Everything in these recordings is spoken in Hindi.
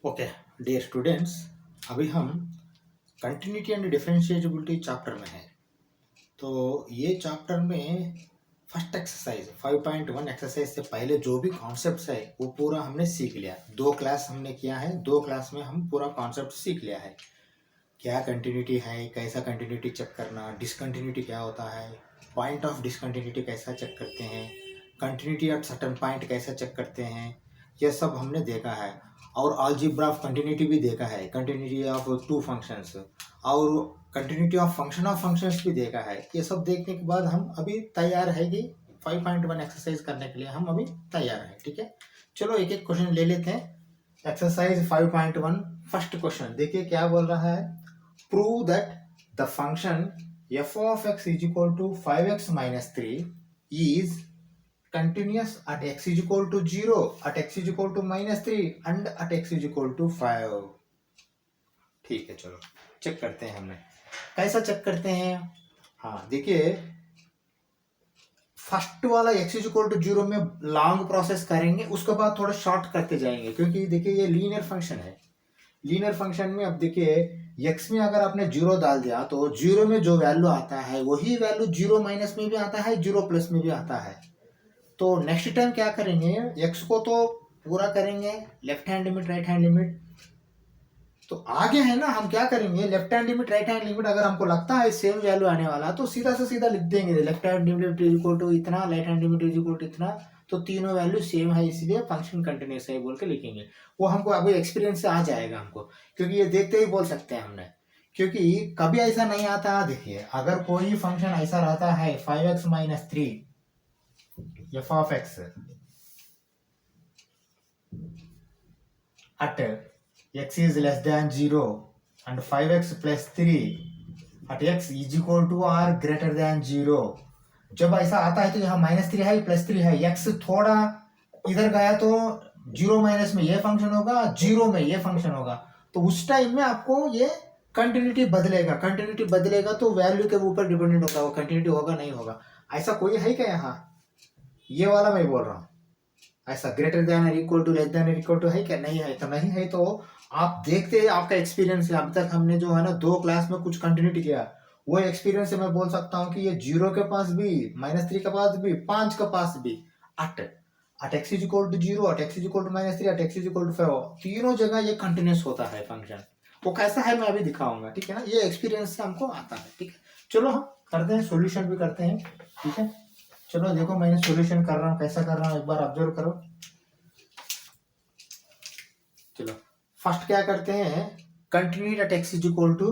ओके डियर स्टूडेंट्स, अभी हम कंटिन्यूटी एंड डिफरेंशिएबिलिटी चैप्टर में हैं। तो ये चैप्टर में फर्स्ट एक्सरसाइज 5.1 एक्सरसाइज से पहले जो भी कॉन्सेप्ट्स है वो पूरा हमने सीख लिया। 2 क्लास हमने किया है, 2 क्लास में हम पूरा कॉन्सेप्ट सीख लिया है। क्या कंटिन्यूटी है, कैसा कंटिन्यूटी चेक करना, डिसकंटिन्यूटी क्या होता है, पॉइंट ऑफ डिसकंटिन्यूटी कैसा चेक करते हैं, कंटिन्यूटी एट सर्टेन पॉइंट कैसा चेक करते हैं, यह सब हमने देखा है। और अलजेब्रा ऑफ कंटिन्यूटी भी देखा है, कंटिन्यूटी ऑफ 2 फंक्शंस और कंटिन्यूटी ऑफ फंक्शंस भी देखा है। ये सब देखने के बाद हम अभी तैयार है कि 5.1 एक्सरसाइज करने के लिए हम अभी तैयार हैं। ठीक है, चलो एक एक क्वेश्चन ले लेते हैं। एक्सरसाइज 5.1 फर्स्ट क्वेश्चन देखिए क्या बोल रहा है। Prove that the function f of x is equal to 5x minus 3 is continuous at x is equal to 0, at x is equal to minus 3 and at x is equal to 5। ठीक है, चलो चेक करते हैं। हमने कैसा चेक करते हैं। हाँ देखिए, फर्स्ट वाला x इज इक्वल टू 0 में लॉन्ग प्रोसेस करेंगे, उसके बाद थोड़ा शॉर्ट करते जाएंगे, क्योंकि देखिए ये लीनियर फंक्शन है। लीनियर फंक्शन में अब देखिए x में अगर आपने 0 डाल दिया तो 0 में जो वैल्यू आता है वही वैल्यू 0 माइनस में भी आता है, 0 प्लस में भी आता है। तो नेक्स्ट टाइम क्या करेंगे, x को तो पूरा करेंगे left hand limit right hand limit. तो आगे है ना, हम क्या करेंगे left hand limit right hand limit अगर हमको लगता है सेम वैल्यू आने वाला तो सीधा से सीधा लिख देंगे left hand limit is equal to इतना, right hand limit is equal to इतना। तो तीनों वैल्यू सेम है इसलिए फंक्शन कंटिन्यूस है बोल के लिखेंगे। वो हमको अभी एक्सपीरियंस से आ जाएगा हमको, क्योंकि ये देखते ही बोल सकते हैं हमने। क्योंकि कभी ऐसा नहीं आता, देखिए अगर कोई फंक्शन ऐसा रहता है 5x minus 3 f of x at x is less than 0 and 5x plus 3 at x is equal to or greater than 0। जब ऐसा आता है तो यहाँ -3 है +3 है, x थोड़ा इधर गया तो 0 माइनस में ये फंक्शन होगा, 0 में ये फंक्शन होगा। तो उस टाइम में आपको ये कंटिन्यूटी बदलेगा। कंटिन्यूटी बदलेगा तो वैल्यू के ऊपर डिपेंडेंट होगा, वो कंटिन्यूटी होगा नहीं होगा। ऐसा कोई है क्या यहाँ? ये वाला मैं बोल रहा हूँ। ऐसा ग्रेटर देन और इक्वल टू लेस देन और इक्वल टू है क्या? नहीं है। तो नहीं है तो आप देखते हैं, आपका एक्सपीरियंस है। अब तक हमने जो है ना 2 क्लास में कुछ कंटिन्यूटी किया, वो एक्सपीरियंस से मैं बोल सकता हूँ कि ये 0 के पास भी, -3 के पास भी, 5 के पास भी, at x is equal to 0, at x is equal to -3, at x is equal to 5, तीनों जगह ये कंटिन्यूस होता है फंक्शन। वो कैसा है मैं अभी दिखाऊंगा, ठीक है ना। ये एक्सपीरियंस से हमको आता है, ठीक है। चलो हम करते हैं, सोल्यूशन भी करते हैं, ठीक है। चलो देखो मैंने सॉल्यूशन कर रहा हूँ, कैसा कर रहा हूँ एक बार ऑब्जर्व करो। चलो फर्स्ट क्या करते हैं, continuity at x is equal to,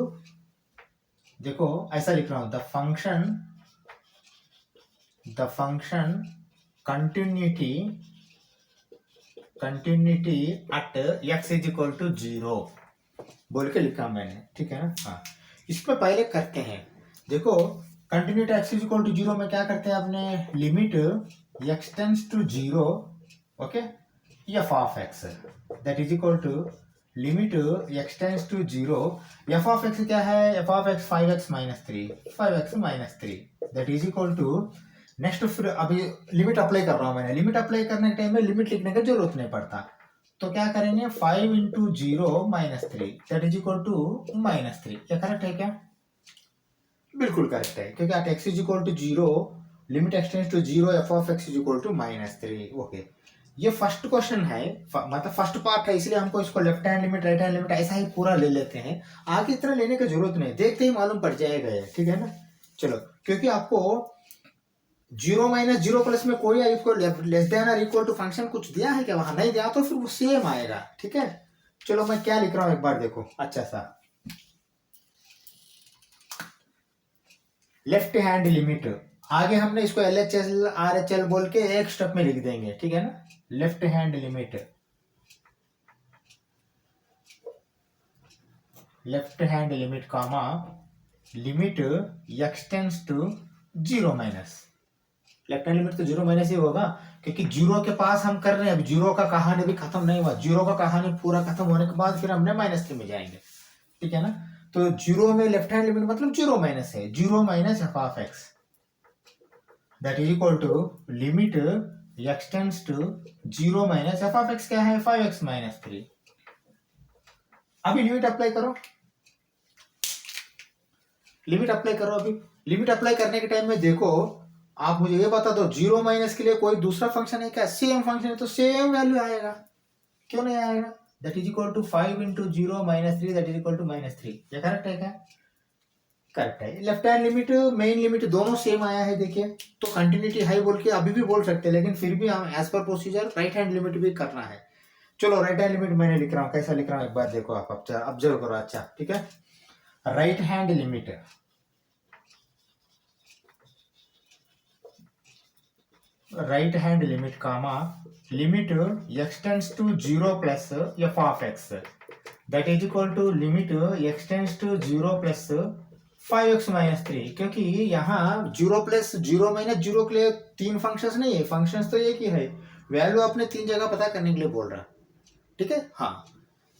देखो ऐसा लिख रहा हूँ, the function continuity at x is equal to 0 बोल के लिखा मैंने, ठीक है ना। हाँ इसमें पहले करते हैं, देखो continuity x is equal to 0 में क्या करते हैं अपने, limit x tends to 0, okay, f of x that is equal to limit x tends to 0। F of x क्या है, f of x 5x minus 3 that is equal to, next फिर अभी लिमिट अप्लाई कर रहा हूँ मैंने। लिमिट अप्लाई करने के टाइम में लिमिट लिखने की जरूरत नहीं पड़ता, तो क्या करेंगे 5 into 0 -3 that is equal to -3। क्या करेक्ट है क्या? बिल्कुल करेक्ट है, क्योंकि at x is equal to 0 limit x tends to 0 f of x is equal to -3। Okay, ये फर्स्ट क्वेश्चन है, मतलब फर्स्ट पार्ट है, इसलिए हमको इसको left hand limit right hand limit ऐसा ही पूरा ले लेते हैं। आगे इतना लेने की जरूरत नहीं, देखते ही मालूम पड़ जाएगा ये, ठीक है ना। चलो क्योंकि आपको 0 माइनस 0 प्लस में कोई आपको लेस देन और इक्वल टू फंक्शन कुछ दिया है क्या? वहां नहीं दिया तो फिर वो सेम आएगा, ठीक है। चलो मैं क्या लिख रहा हूं एक बार देखो अच्छा सा, लेफ्ट हैंड लिमिट, आगे हमने इसको LHS RHL बोल के एक स्टेप में लिख देंगे, ठीक है ना। Left hand limit comma limit x tends to 0 minus, left hand limit तो 0 माइनस ही होगा, क्योंकि 0 के पास हम कर रहे हैं। अब 0 का कहानी भी खत्म नहीं हुआ, 0 का कहानी पूरा खत्म होने के बाद फिर हमने -3 में जाएंगे, ठीक है ना। तो 0 में लेफ्ट हैंड लिमिट मतलब 0 माइनस है, 0 minus f of x that is equal to limit x tends to 0 minus f of x क्या है 5x माइनस 3, अभी लिमिट अप्लाई करो, लिमिट अप्लाई करो। अभी लिमिट अप्लाई करने के टाइम में देखो, आप मुझे ये बता दो, जीरो माइनस के लिए कोई दूसरा फंक्शन है क्या? सेम फंक्शन है तो सेम वैल्यू आएगा, क्यों नहीं आएगा? That is equal to 5 into zero minus 3 that is equal to -3। ये करेक्ट है क्या? करेक्ट है। Left hand limit main limit दोनों सेम आया है, देखिए। तो कंटिन्यूटी हाई बोल के अभी भी बोल सकते हैं, लेकिन फिर भी हम as per procedure right hand limit भी करना है। चलो राइट हैंड लिमिट मैंने लिख रहा हूँ, कैसा लिख रहा हूँ एक बार देखो आप, ऑब्जर्व करो। अच्छा ठीक है, right hand limit, right hand limit comma limit x tends to 0 plus f of x that is equal to limit x tends to 0 plus 5x minus 3। क्योंकि यहाँ 0 प्लस 0 माइनस 0 के लिए तीन फंक्शंस नहीं है, फंक्शंस तो एक ही है, वैल्यू अपने तीन जगह पता करने के लिए बोल रहा है। ठीक है, हाँ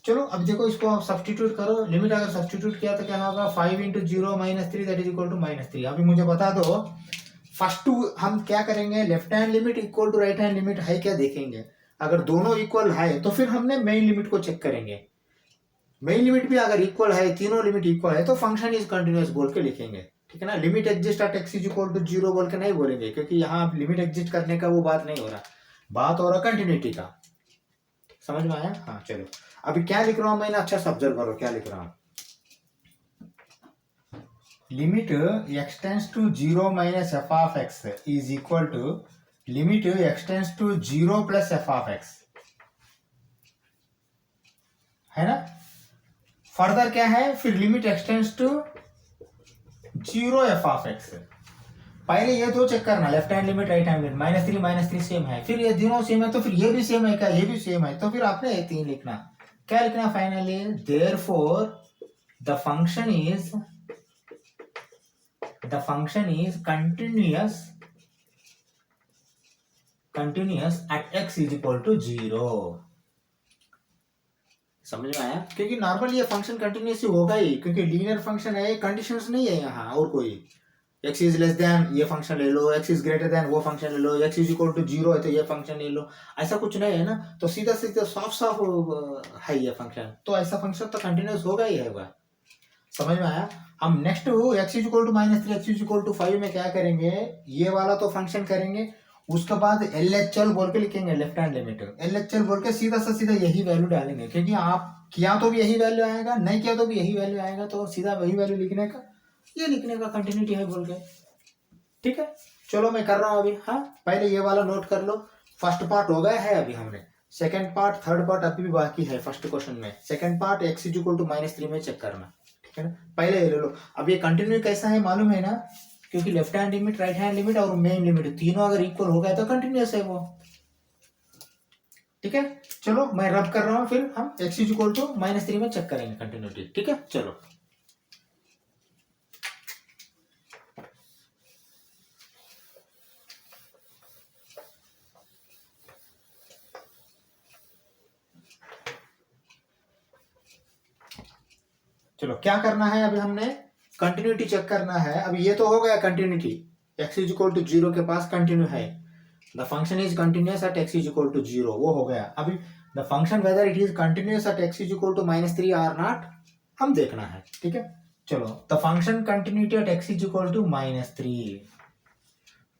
चलो अब देखो, इसको आप सब्सटीट्यूट करो। लिमिट अगर सब्सटीट्यूट किया तो क्या होगा? 5 into 0 minus 3 that is equal to -3। अभी मुझे बता दो, फर्स्ट हम क्या करेंगे? Left hand limit equal to right hand limit है क्या देखेंगे। अगर दोनों इक्वल है तो फिर हमने मेन लिमिट को चेक करेंगे। मेन लिमिट भी अगर इक्वल है, तीनों लिमिट इक्वल है, तो फंक्शन इज कंटिन्यूअस बोल के लिखेंगे। ठीक है ना, limit exist at x is equal to 0 बोल के नहीं बोलेंगे, क्योंकि यहाँ लिमिट एग्जिस्ट करने का वो बात नहीं हो रहा, बात हो रहा कंटिन्यूटी का। समझ में आया? हाँ चलो, अभी क्या लिख रहा हूं मैंने, अच्छा से ऑब्जर्व करो क्या लिख रहा हूं। Limit x tends to 0 minus f of x is equal to limit x tends to 0 plus f of x, है ना। फर्दर क्या है फिर? Limit x tends to 0 f of x। पहले ये दो चेक करना, left hand limit right hand limit, -3 same है, फिर ये दोनों सेम है तो फिर ये भी सेम है क्या? ये भी सेम है, तो फिर आपने ये तीन लिखना। क्या लिखना finally? Therefore the function is continuous at x is equal to 0। समझ में आया? क्योंकि नॉर्मल ये फंक्शन कंटिन्यूस होगा ही, क्योंकि लीनियर फंक्शन है, कंडीशंस नहीं है यहाँ और कोई। x इज लेस देन ये फंक्शन ले लो, x इज ग्रेटर देन वो फंक्शन ले लो, x इज इक्वल टू 0 है तो ये फंक्शन ले लो, ऐसा कुछ नहीं है ना। तो सीधा सीधा साफ है ये फंक्शन, तो ऐसा फंक्शन तो कंटिन्यूस होगा ही है। समझ में आया? हम next x is equal to -3 x is equal to 5 में क्या करेंगे? ये वाला तो फंक्शन करेंगे, उसके बाद LHL बोल के लिखेंगे, लेफ्ट हैंड लिमिट LHL बोल के सीधा से सीधा यही वैल्यू डालेंगे, क्योंकि आप किया तो भी यही वैल्यू आएगा, नहीं किया तो भी यही वैल्यू आएगा, तो सीधा वही वैल्यू लिखने का, ये लिखने का कंटिन्यूटी है बोल के। ठीक है, चलो मैं कर रहा हूँ अभी। हाँ पहले ये वाला नोट कर लो, फर्स्ट पार्ट हो गया है अभी हमने, सेकंड पार्ट थर्ड पार्ट अभी भी बाकी है फर्स्ट क्वेश्चन में। Second part x is equal to -3 में चेक करना, ठीक है ना। पहले ये ले लो। अब ये कंटिन्यू कैसा है मालूम है ना, क्योंकि left hand limit right hand limit और मेन लिमिट तीनों अगर इक्वल हो गया तो कंटिन्यूअस है वो। ठीक है, चलो मैं रब कर रहा हूं, फिर हम x इज इक्वल टू -3 में चेक करेंगे कंटिन्यूटी। ठीक है, चलो चलो क्या करना है अभी, हमने कंटिन्यूटी चेक करना है। अब ये तो हो गया continuity, x is equal to 0 के पास कंटिन्यू है, the function is continuous at x is equal to 0, वो हो गया। अभी the function whether it is continuous at x is equal to -3 और नॉट, हम देखना है। ठीक है, चलो the function continuity at x is equal to -3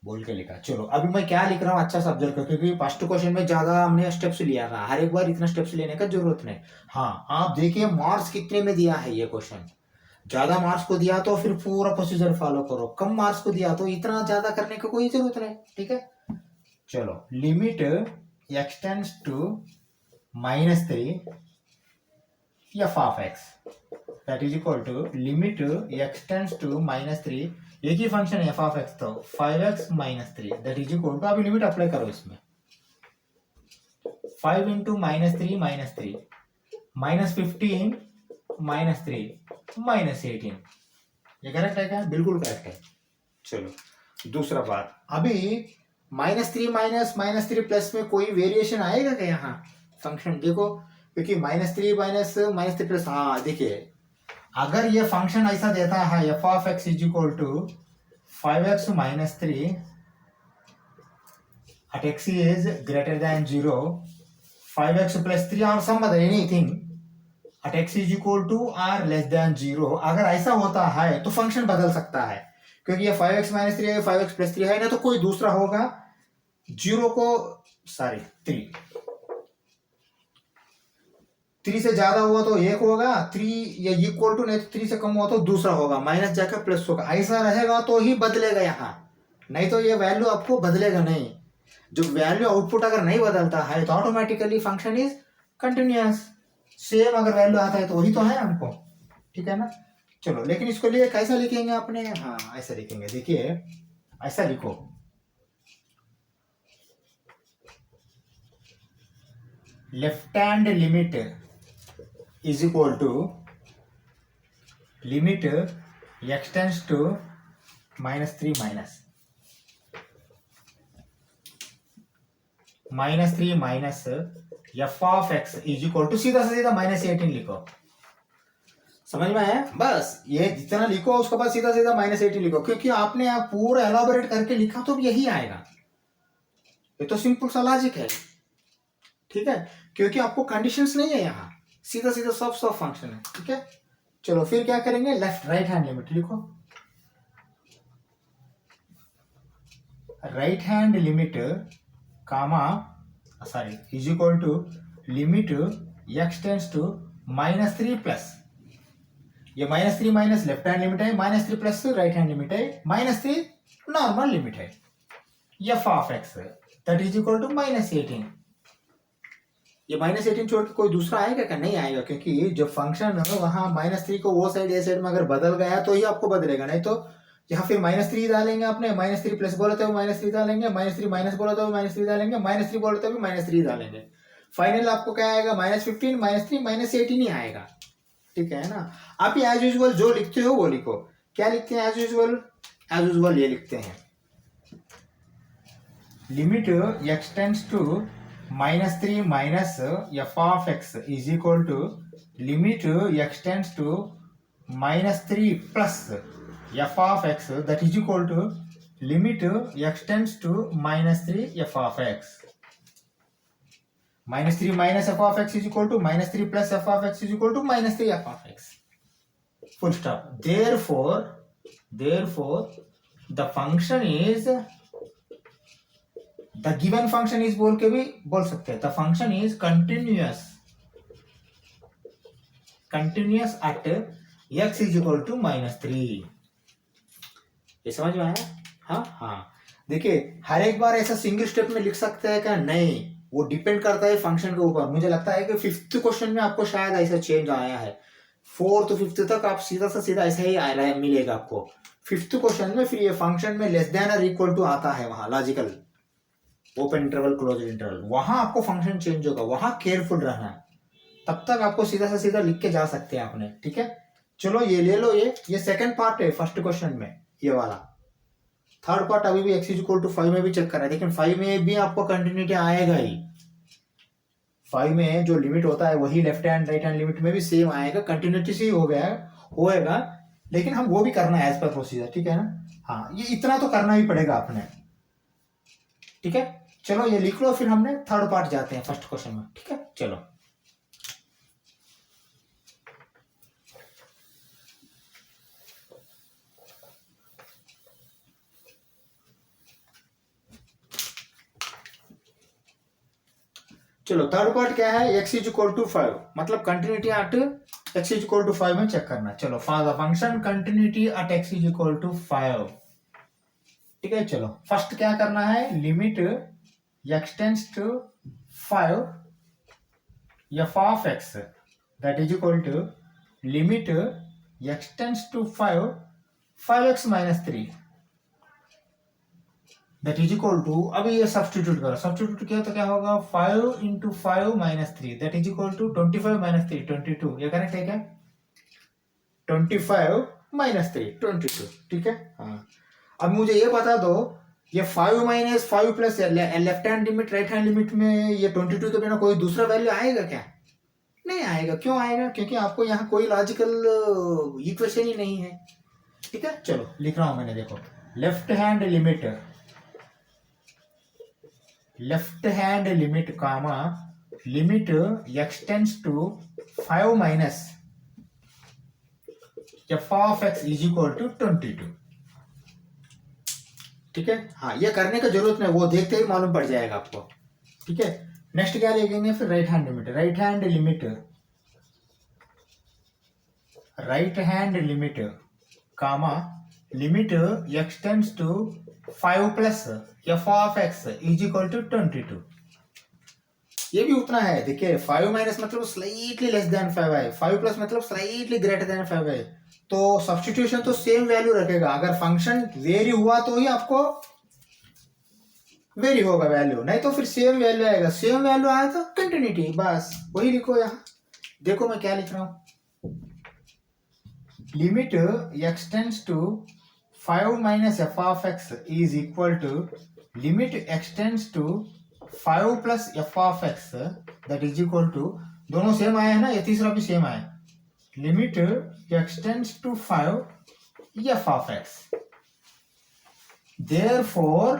बोल के लिखा। चलो अभी मैं क्या लिख रहा हूँ अच्छा सा ऑब्जर्व करो, क्योंकि फर्स्ट क्वेश्चन में ज्यादा हमने स्टेप्स लिया था, हर एक बार इतना स्टेप्स लेने का जरूरत नहीं। हाँ आप देखिए मार्क्स कितने में दिया है ये क्वेश्चन, ज्यादा मार्क्स को दिया तो फिर पूरा प्रोसीजर फॉलो करो, कम मार्क्स को दिया तो इतना ज्यादा करने की कोई जरूरत नहीं। ठीक है, चलो limit x tends to -3 f of x that is equal to limit x tends to -3, एक ही फंक्शन f ऑफ x तो 5x -3 that is equal to, अभी लिमिट अप्लाई करो इसमें, 5 इंटू -3 -3 -15 -3 -18, ये करेक्ट है क्या? बिल्कुल करेक्ट है। चलो दूसरा बात, अभी -3 -3 प्लस में कोई वेरिएशन आएगा क्या यहाँ फंक्शन? देखो क्योंकि -3 प्लस, हाँ देखिए अगर ये फंक्शन ऐसा देता है f of x is equal to 5x -3 at x is greater than 0, 5x plus 3 or some other anything at x is equal to or less than 0, अगर ऐसा होता है तो फंक्शन बदल सकता है, क्योंकि ये 5x माइनस 3 है, 5x प्लस 3 है ना, तो कोई दूसरा होगा। 0 को सॉरी 3 से ज्यादा हुआ तो एक होगा, 3 या इक्वल टू नहीं तो 3 से कम हुआ तो दूसरा होगा, माइनस जाकर प्लस होगा, ऐसा रहेगा तो ही बदलेगा यहाँ, नहीं तो ये वैल्यू आपको बदलेगा नहीं। जो वैल्यू आउटपुट अगर नहीं बदलता है तो automatically function is continuous. Same अगर वैल्यू आता है तो वही तो है हमको, ठीक है ना। चलो, लेकिन इसको लिए कैसा लिखेंगे आपने, हाँ ऐसा लिखेंगे, देखिए ऐसा लिखो, left hand limit is equal to limit x tends to -3 -3 minus f of x is equal to, सीधा सीधा -18 लिखो, समझ में आया। बस ये जितना लिखो उसके बाद सीधा सीधा -18 लिखो, क्योंकि आपने आप पूरा एलाबोरेट करके लिखा तो यही आएगा, ये तो सिंपल सा लॉजिक है, ठीक है, क्योंकि आपको कंडीशंस नहीं है यहाँ, सीधा सीधा सब फंक्शन है, ठीक है। चलो फिर क्या करेंगे, लेफ्ट राइट हैंड लिमिट लिखो, right hand limit comma sorry is equal to limit x tends to -3 plus, ये -3 माइनस लेफ्ट हैंड लिमिट है, -3 प्लस राइट हैंड लिमिट है, -3 नॉर्मल लिमिट है, f of x that is equal to -18। ये -18 छोड़ के कोई दूसरा आएगा क्या, नहीं आएगा, क्योंकि जो फंक्शन है वहां -3 को वो साइड ए साइड में अगर बदल गया तो ही आपको बदलेगा, नहीं तो यहाँ फिर -3 डालेंगे आपने, -3 प्लस बोलते हुए -3 डालेंगे, -3 माइनस बोलते हुए -3 डालेंगे, -3 बोलते हुए -3 डालेंगे, फाइनल आपको क्या आएगा, -15 -3 -18 ही आएगा, ठीक है ना। आप एज यूजुअल जो लिखते हो वो लिखो, क्या लिखते हैं एज यूजुअल ये लिखते हैं, limit x tends to -3 minus f of x is equal to limit x tends to -3 plus f of x that is equal to limit x tends to -3 f of x, -3 minus f of x is equal to -3 plus f of x is equal to -3 f of x. Full stop. Therefore, the function is, the given function is बोल के भी बोल सकते हैं, the function is continuous at x is equal to -3। ये समझ में आया, हाँ। देखिए हर एक बार ऐसा सिंगल स्टेप में लिख सकते हैं क्या, नहीं, वो डिपेंड करता है फंक्शन के ऊपर। मुझे लगता है कि 5th क्वेश्चन में आपको शायद ऐसा चेंज आया है, 4th 5th तक आप सीधा ऐसा ही आ रहा है, मिलेगा आपको। 5th क्वेश्चन में फिर ये फंक्शन में लेस देन और इक्वल टू आता है, वहां logical open interval close interval, वहां आपको फंक्शन चेंज होगा, वहां केयरफुल रहना है, तब तक आपको सीधा लिख के जा सकते हैं आपने, ठीक है। चलो ये ले लो, ये सेकंड पार्ट है फर्स्ट क्वेश्चन में, ये वाला। थर्ड पार्ट अभी भी x इज इक्वल टू 5 में भी चेक कर रहा है, लेकिन 5 में भी आपको कंटिन्यूटी आएगा ही, 5 में जो लिमिट होता है वही left hand right hand limit में भी सेम आएगा, कंटिन्यूटी से ही होएगा, लेकिन हम वो भी करना है एज पर प्रोसीजर, ठीक है ना। हाँ, ये इतना तो करना ही पड़ेगा आपने, ठीक है। चलो ये लिख लो, फिर हमने थर्ड पार्ट जाते हैं फर्स्ट क्वेश्चन में, ठीक है। चलो थर्ड पार्ट क्या है, x इज इक्वल टू 5, मतलब continuity at x is equal to 5 में चेक करना। चलो for the function continuity at x is equal to 5, ठीक है। चलो फर्स्ट क्या करना है, limit x tends to 5 f of x that is equal to limit x tends to 5x minus 3 that is equal to, अभी ये सब्स्टिट्यूट करो, सब्स्टिट्यूट किया तो क्या होगा, 5 into 5 minus 3 that is equal to 25 minus 3 22, ये करेक्ट है क्या, 25 माइनस 3 22, ठीक है। हाँ, अब मुझे ये बता दो, ये 5 minus 5 plus left hand limit right hand limit में ये 22 के बिना कोई दूसरा वैल्यू आएगा क्या, नहीं आएगा। क्यों आएगा, क्योंकि आपको यहाँ कोई लॉजिकल इक्वेशन ही नहीं है, ठीक है। चलो लिख रहा हूं मैंने, देखो left hand limit comma limit x tends to 5 minus f of x is equal to 22। ठीक है, हाँ ये करने का जरूरत नहीं, वो देखते ही मालूम पड़ जाएगा आपको। ठीक है, नेक्स्ट क्या लिखेंगे फिर, right hand limit. Right hand limit comma limit x tends to 5 plus f of x is equal to 22। ये भी उतना है, देखिए 5 माइनस मतलब स्लाइटली लेस देन 5 है, 5 प्लस मतलब स्लाइटली ग्रेटर देन 5 है, तो सब्स्टिट्यूशन तो सेम वैल्यू रखेगा। अगर फंक्शन वेरी हुआ तो ही आपको वेरी होगा वैल्यू, नहीं तो फिर सेम वैल्यू आएगा। सेम वैल्यू आया तो कंटिन्यूटी, बस वही लिखो। यहाँ देखो मैं क्या लिख रहा हूं, limit x tends to 5 minus f of x is equal to limit x tends to 5 plus f of x that is equal to, दोनों सेम आया है ना, ये तीसरा भी सेम आया, limit x tends to 5 f of x. Therefore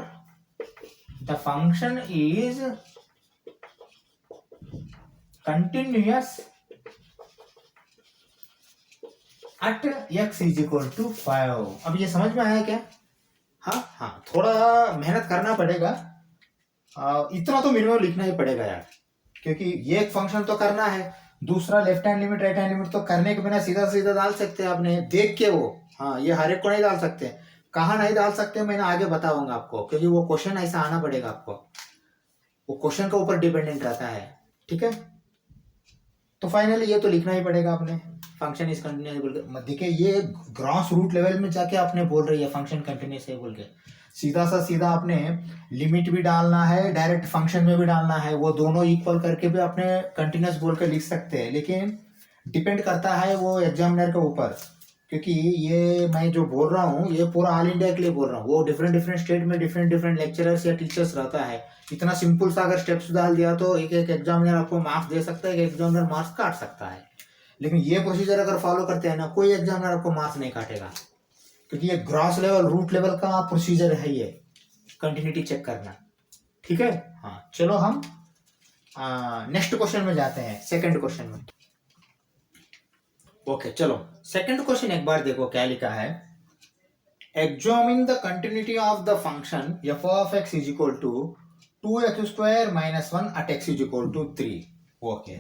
the function is continuous at x is equal to 5। अब ये समझ में आया क्या? हाँ, थोड़ा मेहनत करना पड़ेगा, इतना तो मिनिमम लिखना ही पड़ेगा यार, क्योंकि ये एक फंक्शन तो करना है, दूसरा left hand limit right hand limit तो करने के बिना सीधा सीधा डाल सकते हैं आपने देख के वो। हाँ, ये हर एक को नहीं डाल सकते, कहाँ नहीं डाल सकते मैंने आगे बताऊंगा आपको, क्योंकि वो क्वेश्चन ऐसा आना पड़ेगा आपको, वो क्वेश्चन के ऊपर डिपेंडेंट रहता है। ठीक है, तो फाइनली ये तो लिखना ही पड़ेगा आपने, फंक्शन इज कंटिन्यूस बोल के। देखिए ये ग्रॉस रूट लेवल में जाके आपने बोल रही है फंक्शन कंटिन्यूस है बोल के, सीधा आपने लिमिट भी डालना है, डायरेक्ट फंक्शन में भी डालना है, वो दोनों इक्वल करके भी आपने कंटिन्यूस बोल के लिख सकते हैं, लेकिन डिपेंड करता है वो एग्जामिनर के ऊपर, क्योंकि ये मैं जो बोल रहा हूँ ये पूरा ऑल इंडिया के लिए बोल रहा हूँ, वो डिफरेंट स्टेट में डिफरेंट लेक्चरर्स या टीचर्स रहता है। इतना सिंपल सा अगर स्टेप्स डाल दिया तो एक एग्जामिनर आपको मार्क्स दे सकता है, एक एग्जामिनर मार्क्स काट सकता है, लेकिन ये प्रोसीजर अगर फॉलो करते हैं ना, कोई एग्जामिनर आपको मार्क्स नहीं काटेगा, क्योंकि ये ग्रॉस लेवल रूट लेवल का प्रोसीजर है ये कंटिन्यूटी चेक करना। ठीक है, हाँ चलो हम नेक्स्ट क्वेश्चन में जाते हैं, सेकंड क्वेश्चन में। ओके चलो सेकंड क्वेश्चन एक बार देखो क्या लिखा है, examine the continuity of the function f of x is equal to 2x square minus 1 at x is equal to 3। Okay,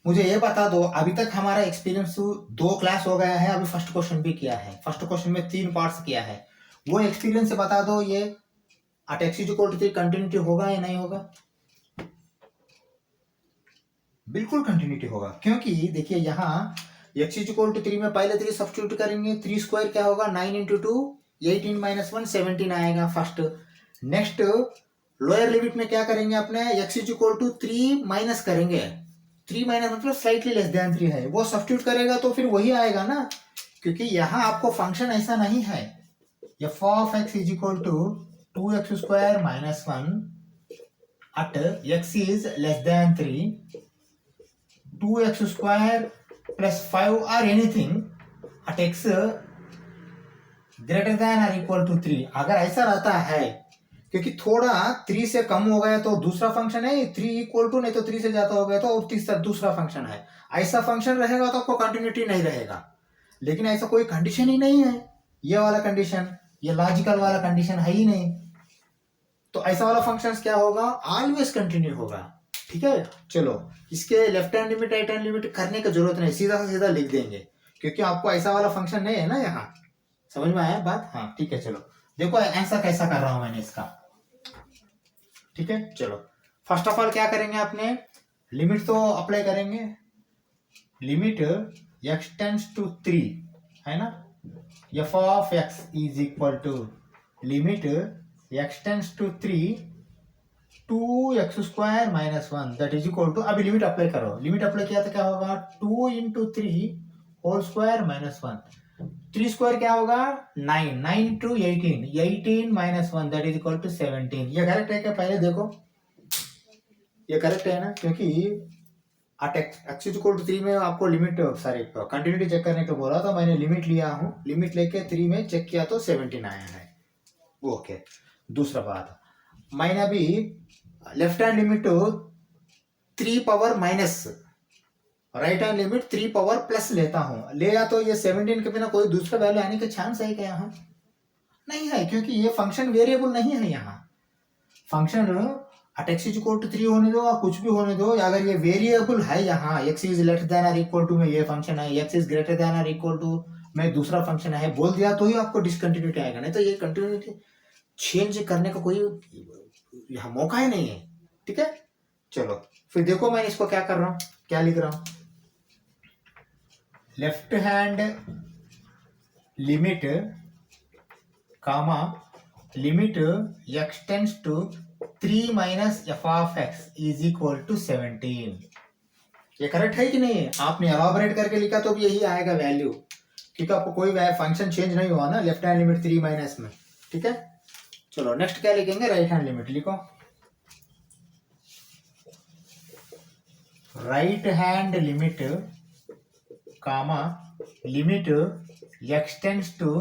मुझे ये बता दो, अभी तक हमारा एक्सपीरियंस 2 क्लास हो गया है, अभी फर्स्ट क्वेश्चन भी किया है, फर्स्ट क्वेश्चन में 3 पार्ट्स किया है, वो एक्सपीरियंस से बता दो ये at x is equal to 3 continuity होगा या नहीं होगा? बिल्कुल कंटिन्यूटी होगा, क्योंकि देखिए यहाँ x इज इक्वल टू 3 में पहले 3 सब्स्टिट्यूट करेंगे, 3 स्क्वायर क्या होगा 9 इंटू 2 18 माइनस 1 17 आएगा फर्स्ट। नेक्स्ट लोअर लिमिट में क्या करेंगे अपने, x is equal to 3 minus करेंगे, 3 माइनस मतलब स्लाइटली लेस देन 3 है, वो सब्स्टिट्यूट करेगा तो फिर वही आएगा ना, क्योंकि यहाँ आपको फंक्शन ऐसा नहीं है, f of x is equal to 2x square minus 1 at x is less than 3, 2x square plus 5 or anything at x greater than or equal to 3। अगर ऐसा रहता है, क्योंकि थोड़ा 3 से कम हो गया तो दूसरा फंक्शन है, 3 इक्वल टू नहीं तो 3 से ज्यादा हो गया तो और तीसरा दूसरा फंक्शन है, ऐसा फंक्शन रहेगा तो आपको कंटिन्यूटी नहीं रहेगा, लेकिन ऐसा कोई कंडीशन ही नहीं है, ये वाला कंडीशन, ये लॉजिकल वाला कंडीशन है ही नहीं, तो ऐसा वाला फंक्शन क्या होगा, ऑलवेज कंटिन्यू होगा। ठीक है, चलो इसके left hand limit right hand limit करने की जरूरत नहीं, सीधा से सीधा लिख देंगे, क्योंकि आपको ऐसा वाला फंक्शन नहीं है ना यहाँ। समझ में आया बात? हाँ ठीक है, चलो देखो ऐसा कैसा कर रहा हूं मैंने इसका। ठीक है, चलो फर्स्ट ऑफ ऑल क्या करेंगे, आपने लिमिट तो अप्लाई करेंगे, लिमिट x टेंड्स टू 3 है ना, f of x is equal to limit x tends to 3 2x square minus 1 that is equal to, अभी लिमिट अप्लाई करो, लिमिट अप्लाई किया तो क्या होगा 2 into 3 whole square minus 1, 3 square क्या होगा 9, 9 into 18 18 minus 1 that is equal to 17। ये करेक्ट है क्या? पहले देखो ये करेक्ट है ना, क्योंकि एक्स इज इक्वल टू 3 में आपको लिमिट सॉरी कंटिन्यूटी चेक करने को बोला था, मैंने लिमिट लिया हूँ, लिमिट लेके 3 में चेक किया तो 17 आया है। ओके, दूसरा बात मैंने अभी left hand limit 3 power minus, right hand limit 3 power plus लेता हूँ, ले या तो ये 17 के बिना कोई दूसरा वैल्यू आने का चांस है क्या? यहाँ नहीं है, क्योंकि ये फंक्शन वेरिएबल नहीं है। यहाँ function at x is equal to 3 होने दो या कुछ भी होने दो, अगर ये वेरिएबल है यहाँ x इज लेस देन और इक्वल टू में ये फंक्शन है, x इज ग्रेटर देन और इक्वल टू में दूसरा फंक्शन है, बोल दिया तो ही आपको डिसकंटिन्यूटी आएगा, नहीं तो ये कंटिन्यूटी चेंज करने का कोई यहाँ मौका ही नहीं है। ठीक है, चलो फिर देखो मैं इसको क्या कर रहा हूँ, क्या लिख रहा हूँ। Left hand limit comma limit x tends to 3 minus f of x is equal to 17। ये करेक्ट है कि नहीं? आपने एलॉबरेट करके लिखा तो भी यही आएगा वैल्यू, क्योंकि आपको कोई फंक्शन चेंज नहीं हुआ ना लेफ्ट हैंड लिमिट 3 माइनस में। ठीक है, चलो नेक्स्ट क्या लिखेंगे, राइट हैंड लिमिट लिखो। Right hand limit comma limit x tends to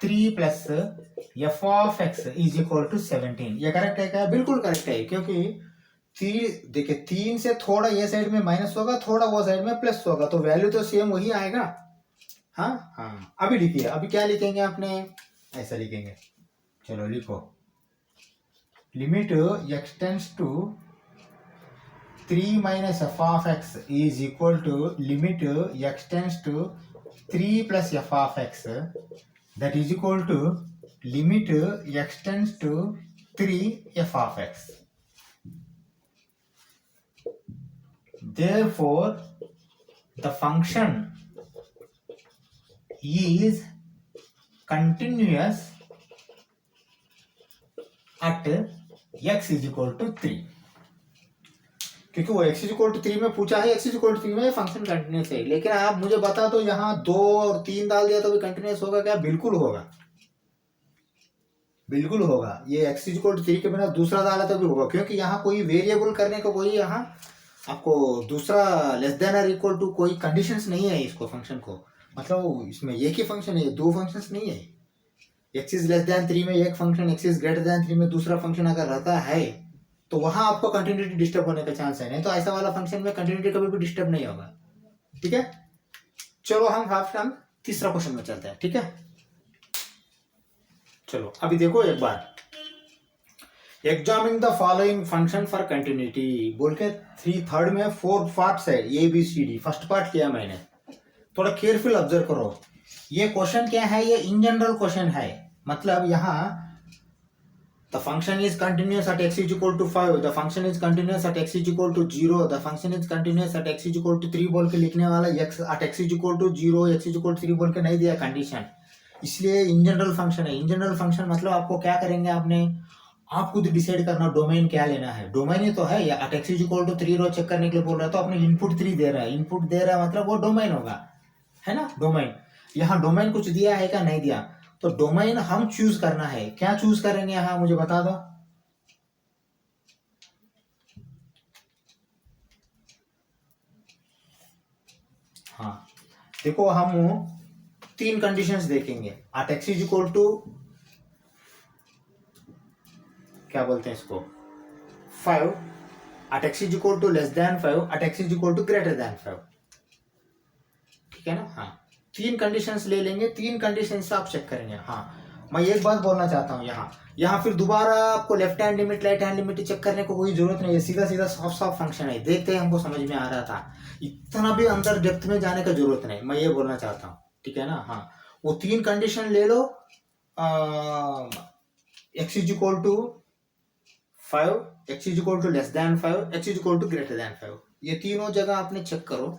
3 plus f of x is equal to 17। ये करेक्ट है क्या? बिल्कुल करेक्ट है, क्योंकि देखिए 3 से थोड़ा ये साइड में माइनस होगा, थोड़ा वो साइड में प्लस होगा, तो वैल्यू तो सेम वही आएगा। हाँ हाँ, अभी लिखिए, अभी क्या लिखेंगे आपने, ऐसा लिखेंगे, चलो लिखो। Limit x tends to 3 minus f of x is equal to limit x tends to 3 plus f of x that is equal to limit x tends to 3 f of x. Therefore, the function is continuous at x is equal to 3. क्योंकि वो x is equal to 3 में पूछा है, x is equal to 3 में फंक्शन कंटिन्यूस है, लेकिन आप मुझे बता दो यहाँ 2 और 3 डाल दिया तो भी कंटिन्यूस होगा क्या? बिल्कुल होगा, बिल्कुल होगा। ये x is equal to 3 के बिना दूसरा डाला तो भी होगा, क्योंकि यहाँ कोई वेरिएबल करने का कोई यहाँ आपको दूसरा लेस देन और इक्वल टू कोई कंडीशंस नहीं है इसको, फंक्शन को, मतलब इसमें एक ही फंक्शन है, 2 फंक्शंस नहीं है। x इज लेस देन 3 में एक function, x is greater then 3 में दूसरा फंक्शन अगर रहता है तो वहां आपको कंटिन्यूटी डिस्टर्ब होने का चांस है, नहीं तो ऐसा वाला फंक्शन में कंटिन्यूटी कभी भी डिस्टर्ब नहीं होगा। ठीक है, चलो हम तीसरा क्वेश्चन में चलते हैं। ठीक है, चलो अभी देखो एक बार, examine the following function for continuity बोल के 3 में 4 पार्ट्स है, ABCD। फर्स्ट पार्ट किया मैंने, थोड़ा केयरफुल ऑब्जर्व करो। ये क्वेश्चन क्या है, ये इन जनरल क्वेश्चन है, मतलब यहाँ the function is continuous at x is equal to 5, the function is continuous at x is equal to 0, the function is continuous at x is equal to 3 बोल के लिखने वाला, x at x is equal to 0, x is equal to 3 बोल के नहीं दिया कंडीशन, इसलिए इन जनरल फंक्शन है। इन जनरल फंक्शन मतलब आपको क्या करेंगे, आपने आप खुद डिसाइड करना डोमेन क्या लेना है। डोमेन ही तो है, या at x is equal to 3 रो चेक करने के लिए बोल रहा है तो आपने इनपुट 3 दे रहा है, इनपुट दे रहा है मतलब वो डोमेन होगा, है ना। डोमेन, यहाँ डोमेन कुछ दिया है क्या? नहीं दिया, तो डोमेन हम चूज करना है। क्या चूज करेंगे यहाँ मुझे बता दो। हाँ देखो, हम 3 कंडीशंस देखेंगे। at x is equal to क्या बोलते हैं इसको 5, at x is equal to less than 5, at x is equal to greater than 5। ठीक है ना। हाँ 3 कंडीशंस ले लेंगे, 3 कंडीशंस आप चेक करेंगे। हाँ मैं एक बात बोलना चाहता हूँ, यहाँ फिर दोबारा आपको left hand limit right hand limit check करने को कोई जरूरत नहीं है, सीधा सीधा सॉफ्ट फंक्शन है, देखते ही हमको समझ में आ रहा था, इतना भी अंदर डेप्थ में जाने का जरूरत नहीं, मैं ये बोलना चाहता हूँ। ठीक है ना। हाँ वो 3 कंडीशन ले लो, x is equal to 5, x is equal to less than 5, x is equal to greater than 5, ये तीनों जगह आपने चेक करो,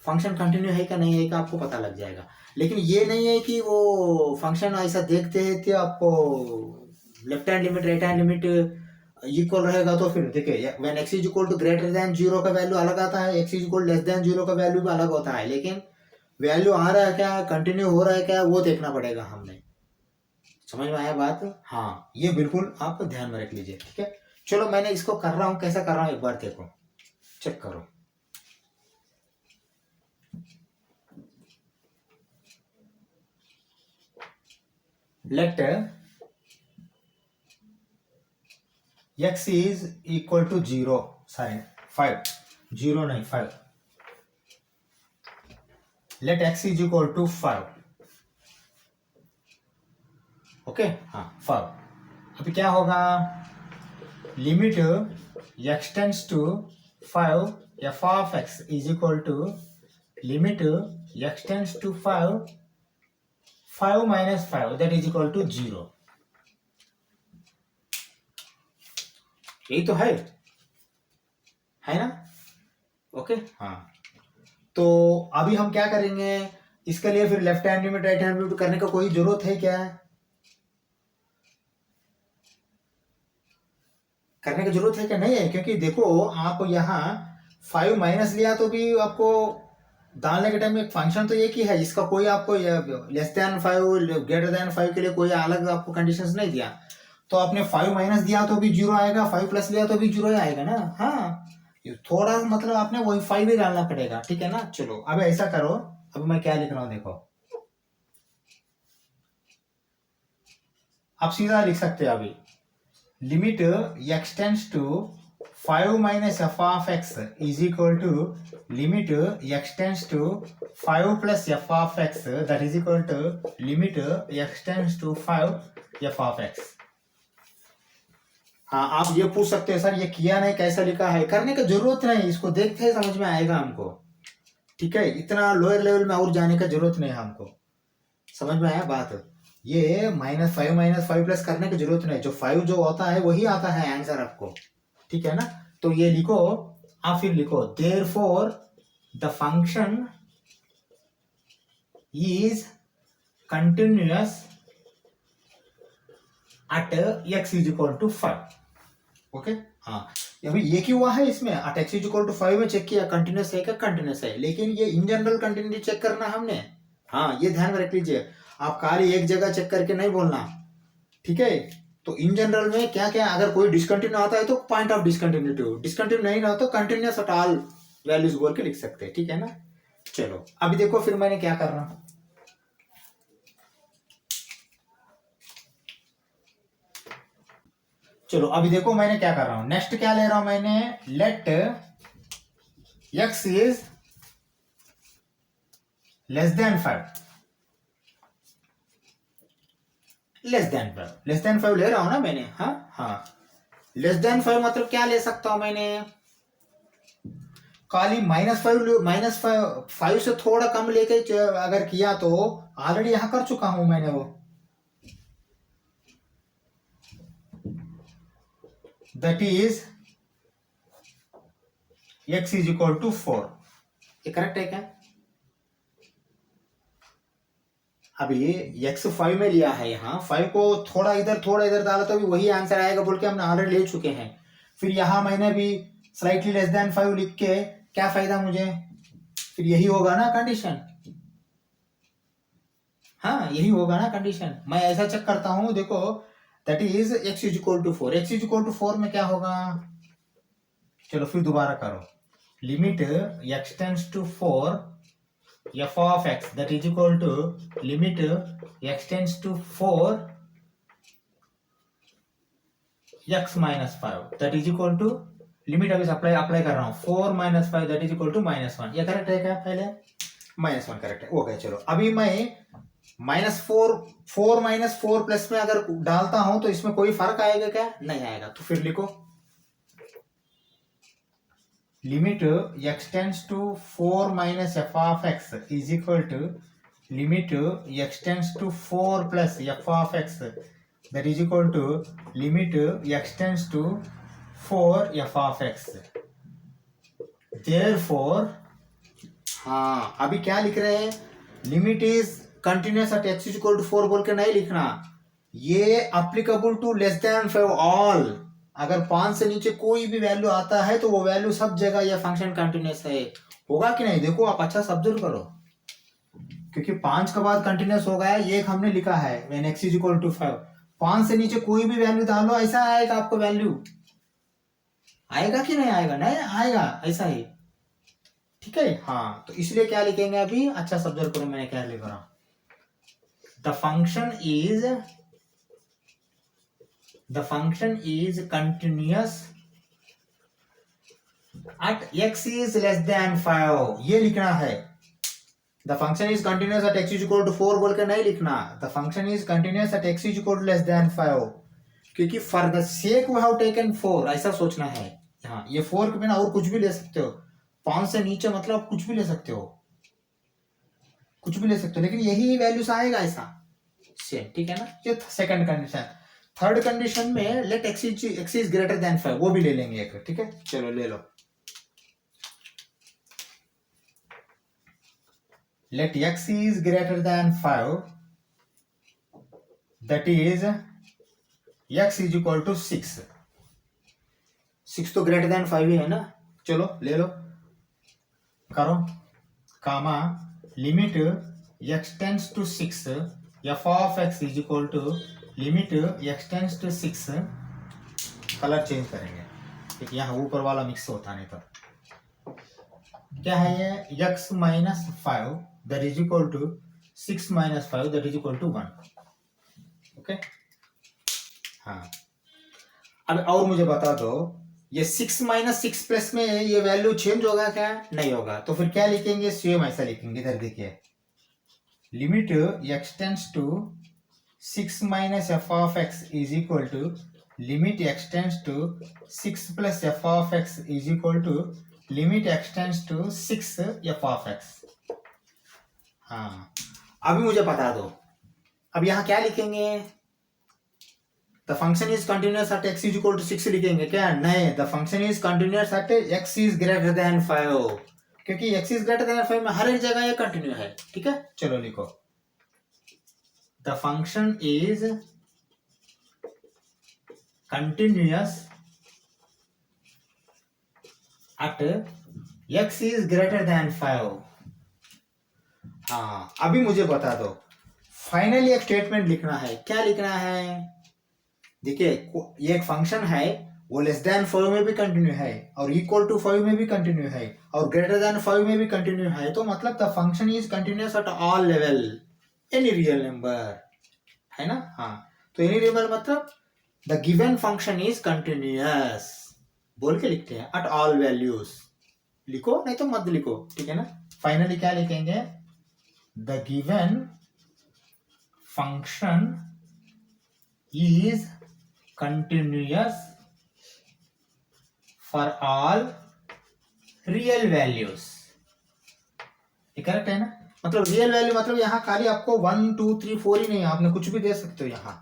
फंक्शन कंटिन्यू है क्या नहीं है का आपको पता लग जाएगा। लेकिन ये नहीं है कि वो फंक्शन ऐसा देखते हैं कि आपको left hand limit right hand limit equal रहेगा तो फिर देखिए when x is equal to greater than 0 का वैल्यू अलग आता है, x is equal less than 0 का वैल्यू भी अलग होता है, लेकिन वैल्यू आ रहा है क्या, कंटिन्यू हो रहा है क्या, वो देखना पड़ेगा हमने। समझ में आया बात। हाँ ये बिल्कुल आप ध्यान में रख लीजिए। ठीक है, चलो मैंने इसको कर रहा हूँ, कैसा कर रहा हूँ एक बार देखो, चेक करो। Let x is equal to 0, sorry 5, 0 नहीं 5. Let x is equal to 5. Okay हाँ 5. अभी क्या होगा, limit x tends to 5 f of x is equal to limit x tends to 5 minus 5 that is equal to 0. यही तो है ना? ओके हाँ. तो अभी हम क्या करेंगे, इसके लिए फिर left hand limit right hand limit करने का कोई जरूरत है क्या? करने की जरूरत है क्या? नहीं है, क्योंकि देखो आप यहाँ 5 माइनस लिया तो भी आपको डालने के टाइम में फंक्शन तो एक ही है, इसका कोई आपको लेस देन 5 ग्रेटर देन 5 के लिए कोई अलग आपको कंडीशंस नहीं दिया. तो आपने 5 माइनस दिया तो भी 0 आएगा, 5 प्लस लिया तो भी 0 आएगा ना. हाँ थोड़ा मतलब आपने वही 5 ही डालना पड़ेगा, ठीक है ना. चलो अब ऐसा करो, अब मैं क्या लिख रहा हूँ देखो, आप सीधा लिख सकते हैं अभी, limit x tends to 5 minus f of x is equal to limit x tends to 5 plus f of x that is equal to limit x tends to 5 f of x. हाँ आप ये पूछ सकते हैं सर ये किया नहीं कैसा लिखा है, करने की जरूरत नहीं, इसको देखते ही समझ में आएगा हमको, ठीक है. इतना लोअर लेवल में और जाने का जरूरत नहीं है हमको, समझ में आया बात. ये -5 प्लस करने की जरूरत नहीं, जो 5 जो होता है वही आता है आंसर आपको, ठीक है ना. तो ये लिखो, आप फिर लिखो therefore the function is continuous at x is equal to 5. Okay हाँ अभी ये क्यों हुआ है इसमें, at x is equal to 5 में चेक किया कंटिन्यूअस है क्या, कंटिन्यूअस है, लेकिन ये इन जनरल कंटिन्यूटी चेक करना हमने. हाँ ये ध्यान में रख लीजिए, आप खाली एक जगह चेक करके नहीं बोलना, ठीक है. तो इन जनरल में क्या क्या, अगर कोई डिसकंटिन्यू आता है तो पॉइंट ऑफ डिसकंटिन्यूटी, डिसकंटिन्यू नहीं ना तो कंटिन्यूअस एट ऑल वैल्यूज बोल के लिख सकते हैं, ठीक है ना. चलो अभी देखो फिर मैंने क्या कर रहा हूं, चलो अभी देखो मैंने क्या कर रहा हूं, नेक्स्ट क्या ले रहा हूं मैंने, let x is less than 5, less than 5 ले रहा हूं ना मैंने. हाँ लेस देन 5 मतलब क्या ले सकता हूं मैंने, खाली -5 से थोड़ा कम लेके अगर किया तो ऑलरेडी यहां कर चुका हूं मैंने वो, that is x is equal to 4. ये करेक्ट है क्या? अभी x 5 में लिया है, यहाँ 5 को थोड़ा इधर डाला तो भी वही आंसर आएगा बोल के हमने ऑलरेडी ले चुके हैं. फिर यहाँ मैंने भी स्लाइटली लेस देन 5 लिख के क्या फायदा मुझे, फिर यही होगा ना कंडीशन. हाँ यही होगा ना कंडीशन. मैं ऐसा चेक करता हूं देखो, that is x is equal to 4. x is equal to 4 में क्या होगा, चलो फिर दोबारा करो, limit x tends to 4 f of x that is equal to limit x tends to 4 x minus 5 that is equal to limit अभी अप्लाई कर रहा हूँ 4 minus 5 that is equal to -1. ये करेक्ट है क्या, पहले -1 करेक्ट है. ओके चलो अभी मैं -4 -4 प्लस में अगर डालता हूं तो इसमें कोई फर्क आएगा क्या, नहीं आएगा. तो फिर लिखो limit x tends to 4 minus f of x is equal to limit x tends to 4 plus f of x that is equal to limit x tends to 4 f of x. therefore हाँ अभी क्या लिख रहे हैं, limit is continuous at x is equal to 4 बोल के नहीं लिखना, ये applicable to less than 5 all. अगर 5 से नीचे कोई भी वैल्यू आता है तो वो वैल्यू सब जगह ये फंक्शन कंटिन्यूअस है. होगा कि नहीं, देखो आप अच्छा ऑब्जर्व करो, क्योंकि 5 के बाद कंटिन्यूअस हो गया, ये हमने लिखा है when x is equal to 5. 5 से नीचे कोई भी वैल्यू डालो ऐसा आएगा आपको वैल्यू, आएगा कि नहीं आएगा, नहीं आएगा ऐसा ही, ठीक है. हाँ तो इसलिए क्या लिखेंगे अभी, अच्छा ऑब्जर्व करो मैंने क्या लिख रहा हूं, the function is continuous at x is less than 5 ये लिखना है। The function is continuous at x is equal to 4 बोल के नहीं लिखना, the function is continuous at x is equal to less than 5, क्योंकि for the sake we have taken 4 ऐसा सोचना है। हाँ, ये 4 के बिना और कुछ भी ले सकते हो, 5 से नीचे मतलब कुछ भी ले सकते हो, कुछ भी ले सकते हो, लेकिन यही वैल्यूज आएगा ऐसा सेम, ठीक है ना। ये सेकंड कंडीशन। थर्ड कंडीशन में let x is greater than 5, वो भी ले लेंगे एक, ठीक है। चलो ले लो, let x is greater than 5, that is x is equal to 6, 6 तो ग्रेटर देन 5 ही है ना। चलो ले लो, करो, comma limit x tends to 6 f of x is equal to limit x tends to 6, colour change करेंगे क्योंकि यहाँ ऊपर वाला मिक्स होता नहीं, तो क्या है ये x minus 5 that is equal to 6 minus 5 that is equal to 1, okay. हाँ, अब और मुझे बता दो, ये 6 माइनस 6 प्लस में ये वैल्यू चेंज होगा क्या? नहीं होगा, तो फिर क्या लिखेंगे? सेम ऐसा लिखेंगे। इधर देखिए, limit x tends to 6 minus f of x is equal to limit x tends to 6 plus f of x is equal to limit x tends to 6 f of x। हाँ, अभी मुझे बता दो, अब यहाँ क्या लिखेंगे? The function is continuous at x is equal to 6 लिखेंगे क्या? नहीं, the function is continuous at x is greater than 5, क्योंकि x इज ग्रेटर देन 5 में हर एक जगह ये कंटिन्यू है, ठीक है। चलो लिखो, the function is continuous at x is greater than 5। हाँ, अभी मुझे बता दो, फाइनली एक स्टेटमेंट लिखना है। क्या लिखना है? देखिए, ये एक फंक्शन है, वो लेस देन 5 में भी कंटिन्यू है और इक्वल टू 5 में भी कंटिन्यू है और ग्रेटर देन 5 में भी कंटिन्यू है, तो मतलब the function is continuous at all level, any real number, है ना। हाँ, तो एनी रियल मतलब the given function is continuous बोल के लिखते हैं, एट ऑल वैल्यूज। लिखो, नहीं तो मत लिखो, ठीक है ना। फाइनली क्या लिखेंगे? the given function is continuous for all real values, ये करेक्ट है ना। मतलब रियल वैल्यू मतलब यहाँ खाली आपको 1 2 3 4 ही नहीं, आपने कुछ भी दे सकते हो, यहाँ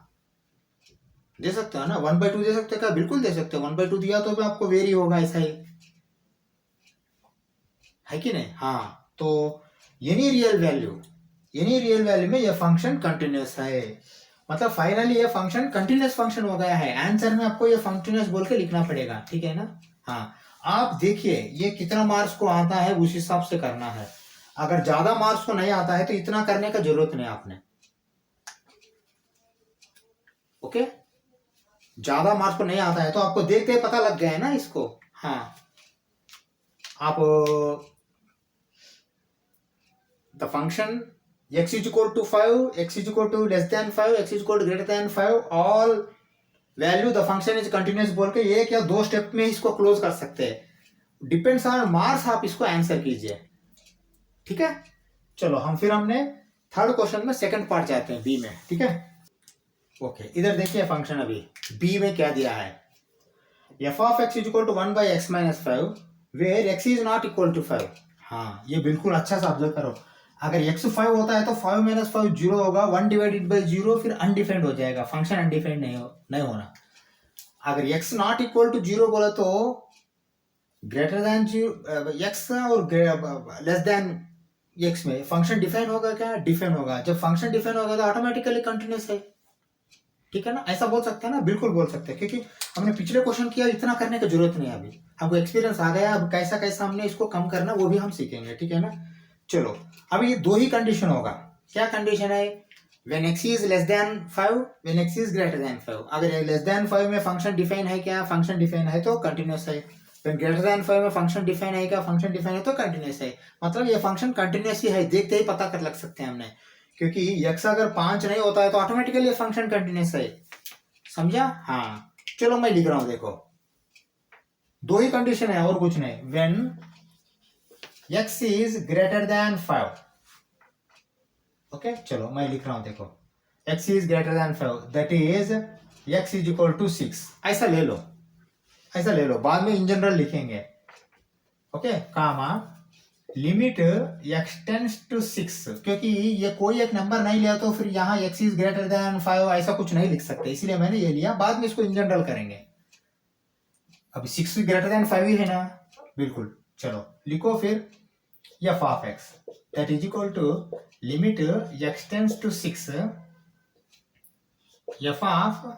दे सकते हो ना, 1/2 दे सकते हो क्या? बिल्कुल दे सकते हो। 1/2 दिया तो भी आपको वेरी होगा, ऐसा ही है कि नहीं। हाँ, तो एनी रियल वैल्यू में ये फंक्शन कंटिन्यूअस है, मतलब फाइनली ये फंक्शन कंटिन्यूअस फंक्शन हो गया है। आंसर में आपको ये कंटिन्यूअस बोल के लिखना पड़ेगा, ठीक है ना। हाँ, आप देखिए ये कितना मार्क्स को आता है उस हिसाब से करना है। अगर ज्यादा मार्क्स को नहीं आता है तो इतना करने का जरूरत नहीं आपने, ओके। ज्यादा मार्क्स को नहीं आता है तो आपको देखते ही पता लग गया है ना इसको। हाँ, आप the function x is equal to 5, x is equal to less than 5, x is equal to greater than 5, all value the function is continuous बोल के एक या दो स्टेप में इसको क्लोज कर सकते हैं। डिपेंड्स ऑन मार्क्स, आप इसको आंसर कीजिए, ठीक है। चलो हमने थर्ड क्वेश्चन में सेकंड पार्ट जाते हैं, बी में, ठीक है। ओके, इधर देखिए फंक्शन अभी बी में क्या दिया है। f of x is equal to 1 by x minus 5 where x is not equal to 5। हाँ, ये बिल्कुल अच्छा सा ऑब्जर्व करो। अगर x 5 होता है तो 5 minus 5 0 होगा, 1 डिवाइडेड बाई 0 फिर अनडिफाइंड हो जाएगा, फंक्शन अनडिफाइंड नहीं होना। अगर x नॉट इक्वल टू 0 बोला तो ग्रेटर देन 0 x और लेस देन x में फंक्शन डिफाइन होगा क्या? डिफाइन होगा। जब फंक्शन डिफाइन होगा तो ऑटोमेटिकली कंटिन्यूअस है, ठीक है ना। ऐसा बोल सकते हैं ना, बिल्कुल बोल सकते हैं, क्योंकि हमने पिछले क्वेश्चन किया, इतना करने की जरूरत नहीं है। अभी हमको एक्सपीरियंस आ गया, अब कैसा कैसा हमने इसको कम करना वो भी हम सीखेंगे, ठीक है ना। चलो, अब ये दो ही कंडीशन होगा। क्या कंडीशन है? when x is less than 5, when x is greater than 5। अगर लेस देन 5 में फंक्शन डिफाइन है क्या? फंक्शन डिफाइन है तो कंटिन्यूअस है। when greater than 5 में फंक्शन डिफाइन है क्या? फंक्शन डिफाइन है तो कंटिन्यूअस है। मतलब ये फंक्शन कंटिन्यूअस ही है, देखते ही पता कर लग सकते हैं हमने, क्योंकि x अगर 5 नहीं होता है तो ऑटोमेटिकली ये फंक्शन कंटिन्यूअस है, समझा। हाँ, चलो मैं लिख रहा हूं, देखो दो ही कंडीशन है और कुछ नहीं। When x is greater than 5, okay चलो मैं लिख रहा हूं, देखो x is greater than 5 that is x is equal to 6, ऐसा ले लो, ऐसा ले लो, बाद में इन जनरल लिखेंगे, okay comma limit x tends to 6, क्योंकि ये कोई एक नंबर नहीं लिया तो फिर यहाँ x इज ग्रेटर देन 5 ऐसा कुछ नहीं लिख सकते, इसलिए मैंने ये लिया, बाद में इसको इन जनरल करेंगे। अभी 6 ग्रेटर देन 5 ही है ना, बिल्कुल, चलो लिखो फिर f of x that is equal to limit x tends to 6 f of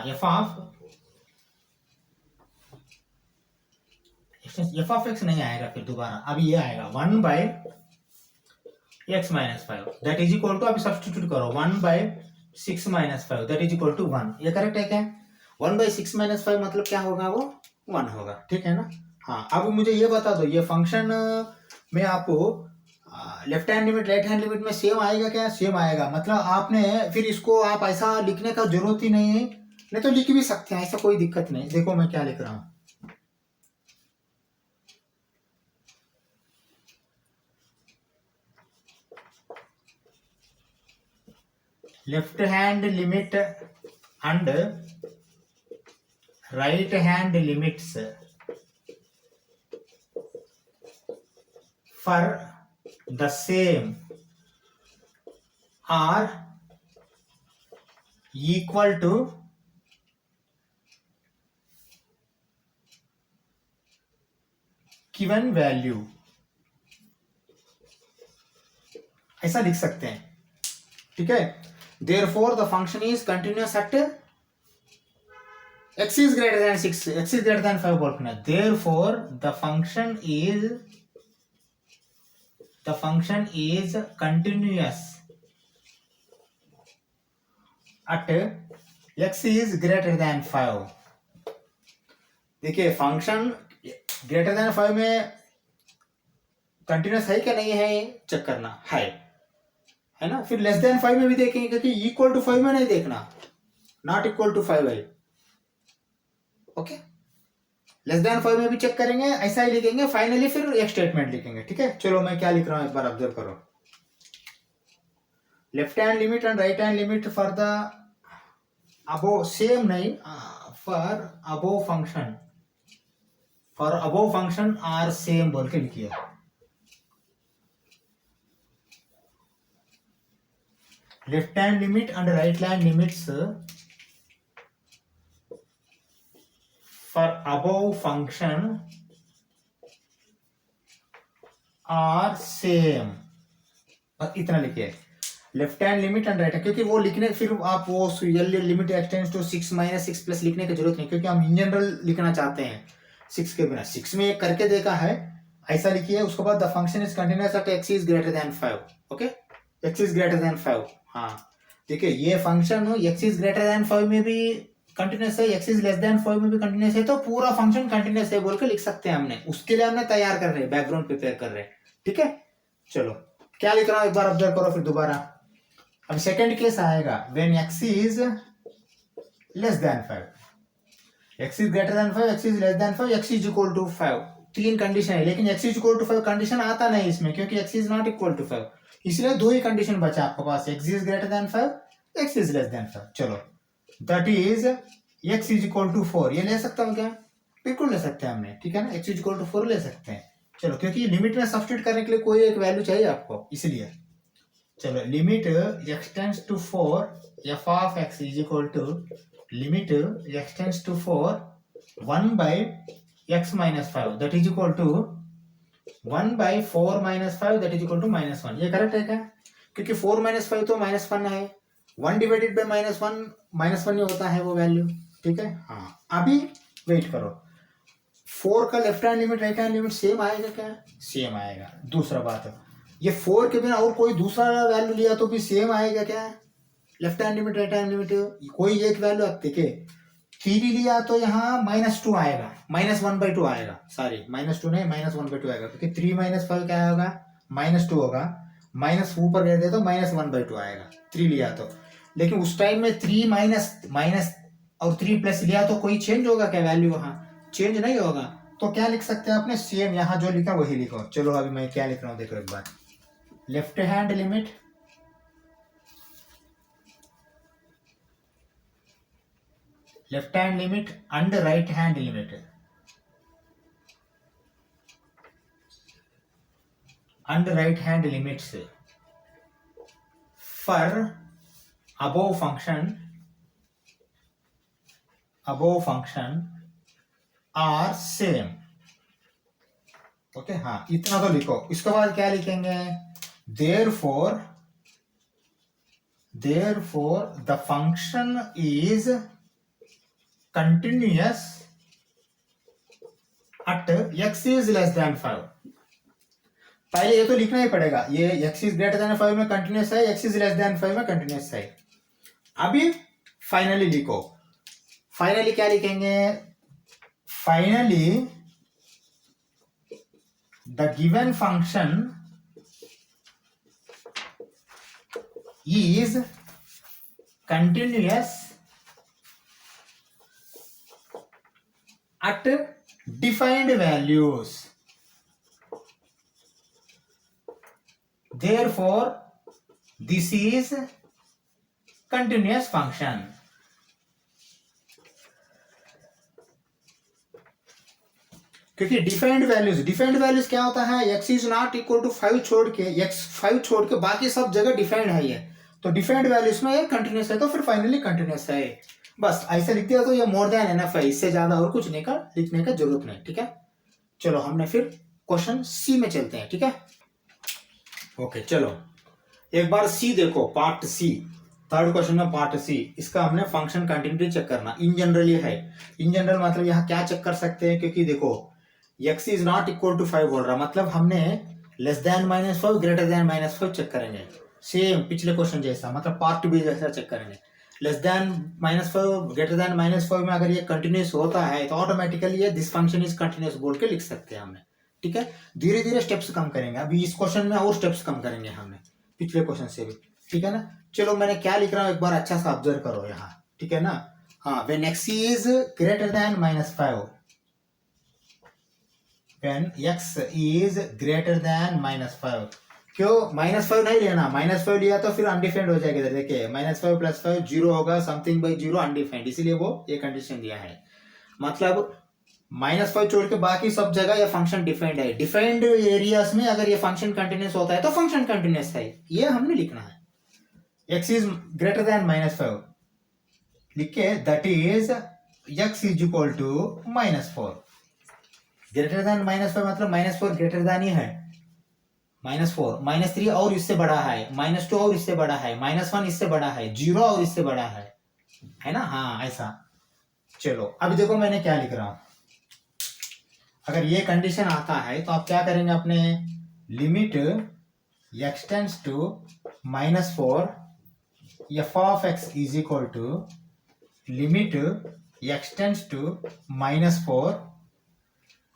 F of X नहीं आएगा, फिर दोबारा अभी ये आएगा 1 by X minus 5 that is equal to, अभी सब्सटीट्यूट करो 1 by 6 minus 5 that is equal to 1, ये करेक्ट है क्या? 1 बाय 6 माइनस 5 मतलब क्या होगा, वो 1 होगा, ठीक है ना। हाँ अब मुझे ये बता दो, ये फंक्शन में आपको left hand limit right hand limit में सेम आएगा क्या? सेम आएगा, मतलब आपने फिर इसको आप ऐसा लिखने का जरूरत ही नहीं है, नहीं तो लिख भी सकते हैं, ऐसा कोई दिक्कत नहीं। देखो मैं क्या लिख रहा हूं, left hand limit and right hand limits for the same are equal to given value, ऐसा लिख सकते हैं, ठीक है। therefore the function is continuous at x is greater than 6, x is greater than 5 बोलना, therefore the function is continuous at x is greater than 5। देखिए फंक्शन ग्रेटर देन 5 में कंटिन्यूस है क्या नहीं है चेक करना है ना। फिर लेस देन 5 में भी देखेंगे, क्योंकि इक्वल टू 5 में नहीं देखना, नॉट इक्वल टू 5 है, ओके। लेस देन 5 में भी चेक करेंगे, ऐसा ही लिखेंगे, फाइनली फिर एक स्टेटमेंट लिखेंगे, ठीक है। चलो मैं क्या लिख रहा हूं एक बार ऑब्जर्व करो, left hand limit and right hand limit for the above same नहीं, for above function are same बोल के लिखिए। Left hand limit and right hand limits for above function are same, इतना लिखिए, left hand limit and right, क्योंकि वो लिखने फिर आप वो limit x tends to 6 minus 6 plus लिखने की जरूरत नहीं, क्योंकि हम इन जनरल लिखना चाहते हैं 6 के बिना। 6 में एक करके देखा है, ऐसा लिखिए। उसके बाद the function is continuous at x is greater than 5, okay, x is greater than 5। हाँ देखिए ये function x is greater than 5 में भी कंटिन्यूस है, x इज लेस देन 5 में भी कंटिन्यूस है, तो पूरा फंक्शन कंटिन्यूस है बोल के लिख सकते हैं हमने। उसके लिए हमने तैयार कर रहे हैं, बैकग्राउंड प्रिपेयर कर रहे हैं, ठीक है। चलो क्या लिख रहा हूं एक बार ऑब्जर्व करो फिर दोबारा। अब सेकंड केस आएगा, when x is less than 5, x is greater than 5, x is less than 5, x is equal to 5, तीन कंडीशन है, लेकिन x is equal to 5 condition आता नहीं इसमें, क्योंकि x is not equal to 5, इसलिए दो ही कंडीशन बचा आपके पास, x is greater than 5, x is less than 5। चलो that is x is equal to 4, ये ले सकता हूँ क्या? बिल्कुल ले सकते हैं हमने, ठीक है ना, x इज इक्वल टू 4 ले सकते हैं। चलो क्योंकि लिमिट में सब्स्टिट्यूट करने के लिए कोई एक वैल्यू चाहिए आपको, इसलिए चलो limit x tends to 4 f of x is equal to limit x tends to 4 1 by x minus 5 that is equal to 1 by 4 minus 5 that is equal to -1। ये करेक्ट है क्या? क्योंकि 4 माइनस 5 तो -1 है, 1 डिवाइडेड बाय -1 ही होता है वो वैल्यू, ठीक है। हाँ अभी वेट करो, 4 का left hand limit right hand limit same आएगा क्या? सेम आएगा। दूसरा बात है, ये 4 के बिना और कोई दूसरा वैल्यू लिया तो भी सेम आएगा क्या? Left hand limit right hand limit कोई एक वैल्यू, देखिए 3 लिया तो यहाँ -2 आएगा, -1/2 आएगा, सॉरी -2 नहीं, -1/2 आएगा, क्योंकि 3 - 5 क्या होगा, -2 होगा, माइनस ऊपर गए थे तो -1/2 आएगा 3 लिया तो। लेकिन उस टाइम में 3 माइनस और 3 प्लस लिया तो कोई चेंज होगा क्या वैल्यू, वहां चेंज नहीं होगा। तो क्या लिख सकते हैं आपने, सेम यहाँ जो लिखा वही लिखो। चलो अभी मैं क्या लिख रहा हूँ देखो एक बार, left hand limit and right hand limit and right hand limits for above function are same। Okay हाँ, इतना तो लिखो। इसके बाद क्या लिखेंगे, therefore the function is continuous at x is less than 5। पहले ये तो लिखना ही पड़ेगा, ये x is greater than 5 में कंटिन्यूस है, x is less than 5 में कंटिन्यूस है। अभी फाइनली लिखो, फाइनली क्या लिखेंगे, finally the given function is continuous at defined values, therefore this is continuous function। क्योंकि डिफाइंड वैल्यूज क्या होता है, x is not equal to 5 छोड़ के, x5 छोड़ के बाकी सब जगह डिफाइंड है ये, तो डिफाइंड वैल्यूज में ये कंटिन्यूस है तो फिर फाइनली कंटिन्यूस है। बस ऐसे लिख दिया तो ये मोर देन एनफ है, इससे ज्यादा और कुछ नहीं लिखने का जरूरत नहीं। ठीक है, चलो हमने फिर क्वेश्चन सी में चलते हैं। ठीक है, ओके चलो एक बार सी देखो, पार्ट सी, थर्ड क्वेश्चन में पार्ट सी, इसका हमने फंक्शन कंटिन्यूटी चेक करना। इन जनरल ये है, इन जनरल मतलब यहाँ क्या चेक कर सकते हैं, क्योंकि देखो x is not equal to 5 बोल रहा, मतलब हमने less than -5 greater than -5 check करेंगे, सेम पिछले क्वेश्चन जैसा, मतलब पार्ट बी जैसा चेक करेंगे। लेस देन -5 ग्रेटर देन -5 में अगर ये कंटिन्यूस होता है तो ऑटोमेटिकली ये दिस फंक्शन इज कंटिन्यूस बोल के लिख सकते हैं हमने। ठीक है, धीरे धीरे स्टेप्स कम करेंगे, अभी इस क्वेश्चन में और स्टेप्स कम करेंगे हमने पिछले क्वेश्चन से भी। ठीक है ना, चलो मैंने क्या लिख रहा हूँ एक बार अच्छा सा ऑब्जर्व करो यहाँ। ठीक है ना, हाँ, when x is greater than -5, when x is greater than -5, क्यों -5 नहीं लेना, -5 लिया तो फिर अनडिफाइंड हो जाएगा। इधर देखिए -5 + 5 0 होगा, समथिंग बाई 0 अनडिफाइंड, इसीलिए वो ये कंडीशन दिया है। मतलब -5 छोड़ के बाकी सब जगह ये फंक्शन डिफाइंड है। डिफाइंड एरियाज में अगर ये फंक्शन कंटिन्यूस होता है तो फंक्शन कंटिन्यूस है, ये हमने लिखना है। x इज ग्रेटर देन -5 लिख के, that is x is equal to -4। Greater than -5 मतलब -4 ग्रेटर देन ही है, -4, -3 और इससे बड़ा है, -2 और इससे बड़ा है, -1 इससे बड़ा है, 0 और इससे बड़ा है ना, हाँ ऐसा। चलो अभी देखो मैंने क्या लिख रहा हूं, अगर ये कंडीशन आता है तो आप क्या करेंगे, अपने limit x tends to -4 f of x is equal to limit x tends to -4,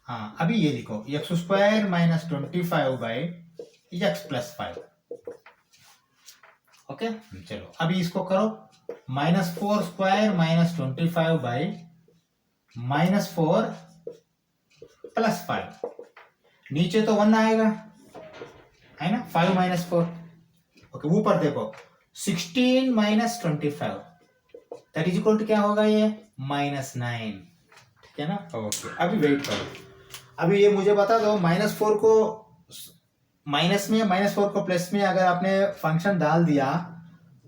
हाँ अभी ये लिखो x² - 25/x + 5। ओके चलो अभी इसको करो, -4² - 25/-4 + 5, नीचे तो 1 आएगा है ना, 5 - 4। ओके ऊपर देखो 16 - 25 दैट इज इक्वल टू क्या होगा, ये -9। ठीक है ना, ओके अभी वेट करो, अभी ये मुझे बता दो, -4 को माइनस में, -4 को प्लस में अगर आपने फंक्शन डाल दिया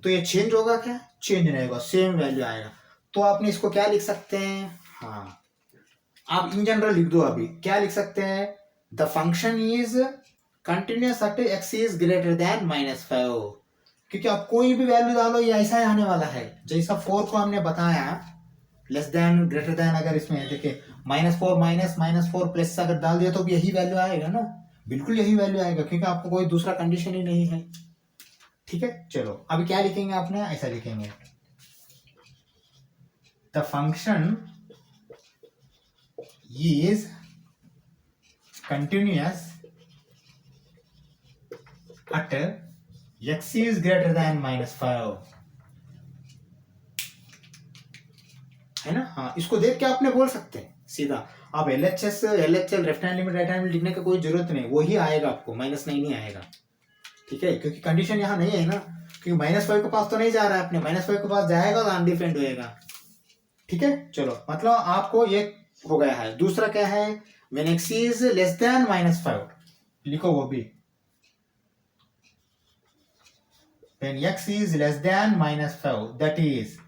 तो ये चेंज होगा क्या, चेंज नहीं होगा, सेम वैल्यू आएगा। तो आपने इसको क्या लिख सकते हैं, हाँ आप इन जनरल लिख दो। अभी क्या लिख सकते हैं, the function is continuous at x is greater than -5, क्योंकि आप कोई भी वैल्यू डालो ये ऐसा ही आने वाला है, जैसा 4 को हमने बताया लेस देन ग्रेटर देन, अगर इसमें देखिए -4 -4 प्लस अगर डाल दिया तो भी यही वैल्यू आएगा ना, बिल्कुल यही वैल्यू आएगा, क्योंकि आपको कोई दूसरा कंडीशन ही नहीं है। ठीक है, चलो अभी क्या लिखेंगे आपने, ऐसा लिखेंगे the function is continuous at x is greater than -5, है ना। हाँ, इसको देख के आपने बोल सकते हैं सीधा। आप LHS LHL left hand limit right hand limit लिखने का कोई जरूरत नहीं, वही आएगा आपको, माइनस नहीं आएगा, ठीक है, क्योंकि कंडीशन यहाँ नहीं है ना, क्योंकि -5 के पास तो नहीं जा रहा है, अपने -5 के पास जाएगा तो अनडिफाइंड होएगा, ठीक है। चलो, मतलब आपको ये हो गया है। दूसरा क्या है, when x is less than -5, लिखो वो भी, when x is less than -5 that is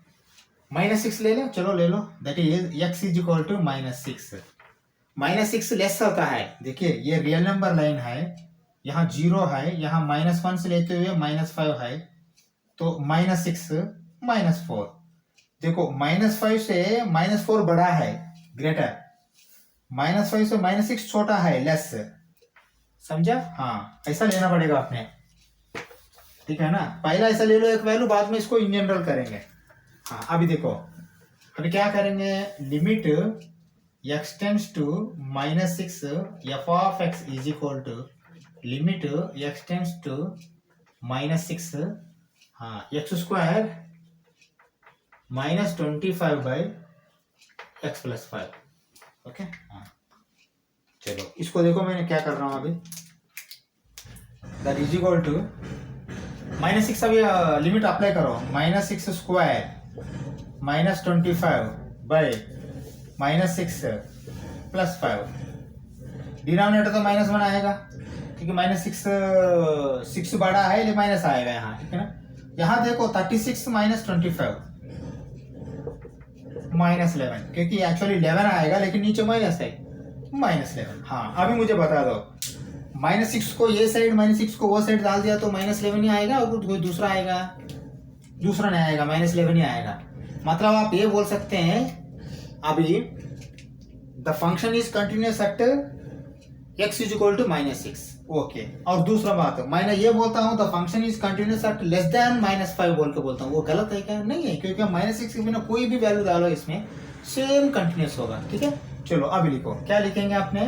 -6 ले लो, चलो ले लो, that is x is equal to -6। -6 less होता है, देखिए ये रियल नंबर लाइन है, यहाँ 0 है, यहाँ -1 से लेते हुए -5 है, तो -6 -4, देखो -5 से -4 बड़ा है, ग्रेटर, -5 से -6 छोटा है, लेस, समझा। हाँ, ऐसा लेना पड़ेगा आपने, ठीक है ना। पहला ऐसा ले लो एक वैल्यू, बाद में इसको इन जनरल करेंगे। हाँ, अभी देखो, अभी क्या करेंगे, limit x tends to -6 f of x is equal to limit x tends to -6, हाँ, x स्क्वायर -25/x+5, ओके। हाँ, चलो इसको देखो, मैंने क्या कर रहा हूँ अभी, दैट इज इक्वल टू -6, अभी लिमिट अप्लाई करो, -6 स्क्वायर -25/-6+5, डिनोमिनेटर तो -1 आएगा, क्योंकि -6 बड़ा है, ले माइनस आएगा यहाँ, ठीक है ना। यहाँ देखो 36 -25 -11, क्योंकि एक्चुअली 11 आएगा, लेकिन नीचे माइनस है, -11। हाँ, अभी मुझे बता दो, -6 को ये साइड, -6 को वो साइड डाल दिया तो -11 ही आएगा, और कोई दूसरा आएगा, दूसरा नहीं आएगा, -11 ही आएगा। मतलब आप ये बोल सकते हैं अभी, the function is continuous at x is equal to -6, okay. और दूसरा बात, मैं ये बोलता हूँ the function is continuous at less than -5 बोल के बोलता हूँ, वो गलत है क्या? नहीं है, क्योंकि -6 के बिना कोई भी वैल्यू डालो इसमें, सेम कंटिन्यूअस होगा, ठीक है। चलो अभी लिखो, क्या लिखेंगे आपने,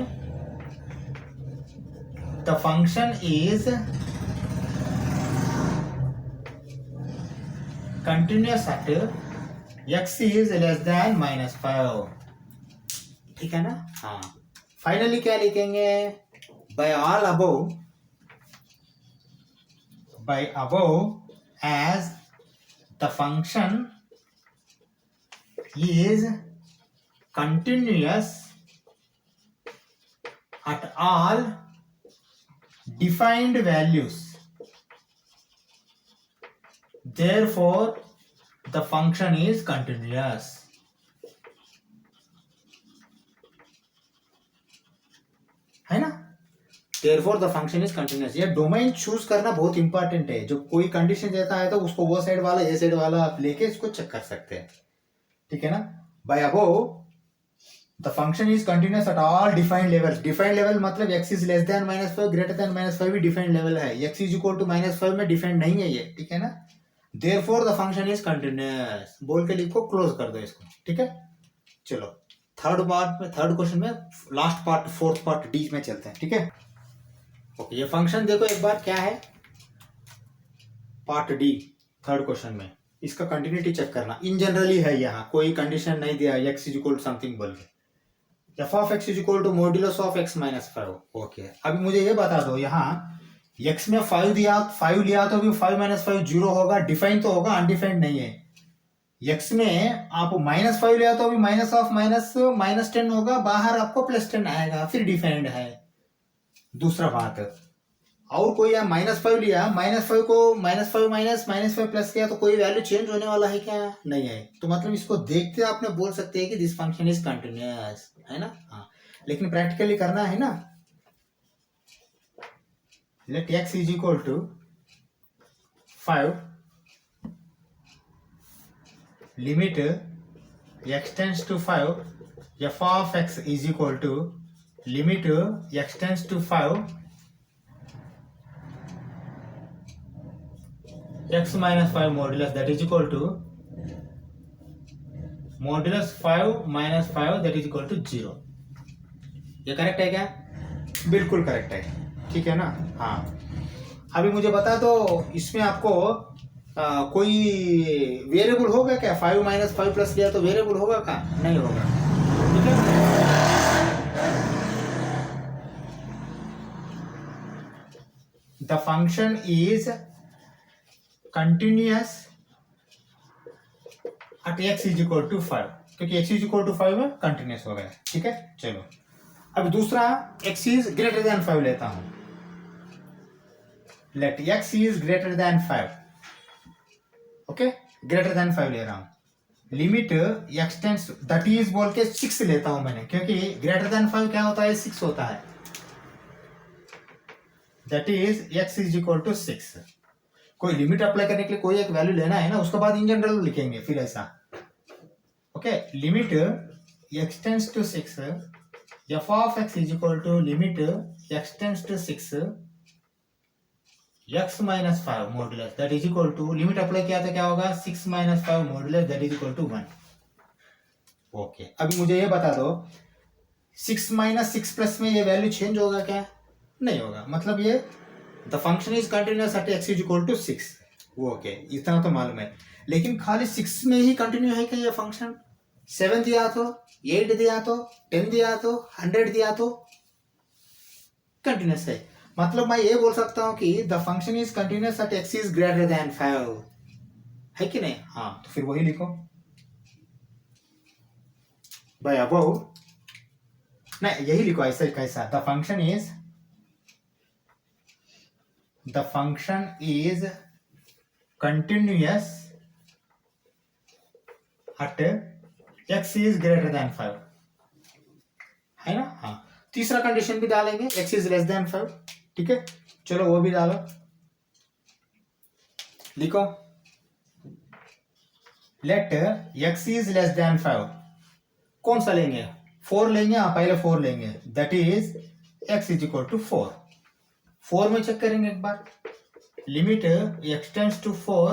the function is continuous at x is less than -5, ठीक है ना। हाँ, फाइनली क्या लिखेंगे, by above as the function is continuous at all defined values, therefore the function is continuous, है ना। therefore the function is continuous, ये डोमेन चूज करना बहुत इंपॉर्टेंट है। जो कोई कंडीशन देता है तो उसको वो साइड वाला ये साइड वाला आप लेके इसको चेक कर सकते हैं, ठीक है ना। by above the function is continuous at all defined levels, defined level मतलब x is less than -5 greater than -5 भी defined level है, x is equal to -5 में defined नहीं है ये, ठीक है ना। therefore the function is continuous बोल के लिखो, क्लोज कर दो इसको, ठीक है। चलो थर्ड पार्ट में, थर्ड क्वेश्चन में, last part, fourth part D में चलते हैं, ठीक है। ओके, ये फंक्शन देखो एक बार क्या है, पार्ट डी थर्ड क्वेश्चन में, इसका कंटिन्यूटी चेक करना, इन जनरली है, यहाँ कोई कंडीशन नहीं दिया x is equal to something बोल के, f of x is equal to modulus of x -5, okay. अभी मुझे ये बता दो, यहाँ x में 5 दिया, 5 लिया तो भी 5 -5 0 होगा, डिफाइन तो होगा, अनडिफाइंड नहीं है। x में आप -5 लिया तो भी माइनस ऑफ -10 होगा, बाहर आपको +10 आएगा, फिर डिफाइंड है। दूसरा बात, और कोई यहाँ -5 लिया, -5 को -5 -5 प्लस किया तो कोई वैल्यू चेंज होने वाला है क्या? नहीं है। तो मतलब इसको देखते आपने बोल सकते हैं कि दिस फंक्शन इज कंटिन्यूअस, है ना। हाँ, लेकिन प्रैक्टिकली करना है ना। Let x is equal to 5, limit x tends to 5, f of x is equal to limit x tends to 5 x -5 modulus that is equal to modulus 5 minus 5 that is equal to 0। ये करेक्ट है क्या? बिल्कुल करेक्ट है, ठीक है ना? हाँ, अभी मुझे बता दो इसमें आपको कोई वेरिएबल होगा क्या? 5 माइनस 5 प्लस लिया तो वेरिएबल होगा क्या? नहीं होगा, ठीक है। The function is continuous at x is equal to 5, क्योंकि x इज इक्वल टू 5 में कंटिन्यूअस हो गया, ठीक है। चलो अब दूसरा x इज ग्रेटर देन 5 लेता हूं। Let x is greater than 5, okay, greater than 5 ले रहा हूं। Limit x tends that is बोल के 6 लेता हूं मैंने, क्योंकि ग्रेटर देन 5 क्या होता है? 6 होता है। That is x is equal to 6। कोई लिमिट अप्लाई करने के लिए कोई एक वैल्यू लेना है ना, उसके बाद इन जनरल लिखेंगे फिर ऐसा, okay. Limit x tends to 6, f of x is equal to limit x tends to 6 x minus 5 modulus that is equal to, limit apply किया तो क्या होगा? 6 minus 5 modulus that is equal to 1। Okay, अभी मुझे ये बता दो 6 माइनस 6 प्लस में ये वैल्यू चेंज होगा क्या? नहीं होगा, मतलब ये the function is continuous at x is equal to 6। Okay, इतना तो मालूम है, लेकिन खाली 6 में ही कंटिन्यू है क्या ये फंक्शन? 7 दिया तो, 8 दिया तो, 10 दिया तो, 100 दिया तो कंटिन्यूअस है। मतलब मैं ये बोल सकता हूं कि the function is continuous at x is greater than 5, है कि नहीं? हाँ, तो फिर वही लिखो बाय अबव, नहीं यही लिखो ऐसा कैसा, the function is continuous at x is greater than 5, है ना? हाँ, तीसरा कंडीशन भी डालेंगे, x इज लेस देन 5, ठीक है। चलो वो भी डालो, लिखो let x is less than 5। कौन सा लेंगे? 4 लेंगे, हाँ पहले 4 लेंगे, that is x is equal to 4। 4 में चेक करेंगे एक बार, limit x tends to 4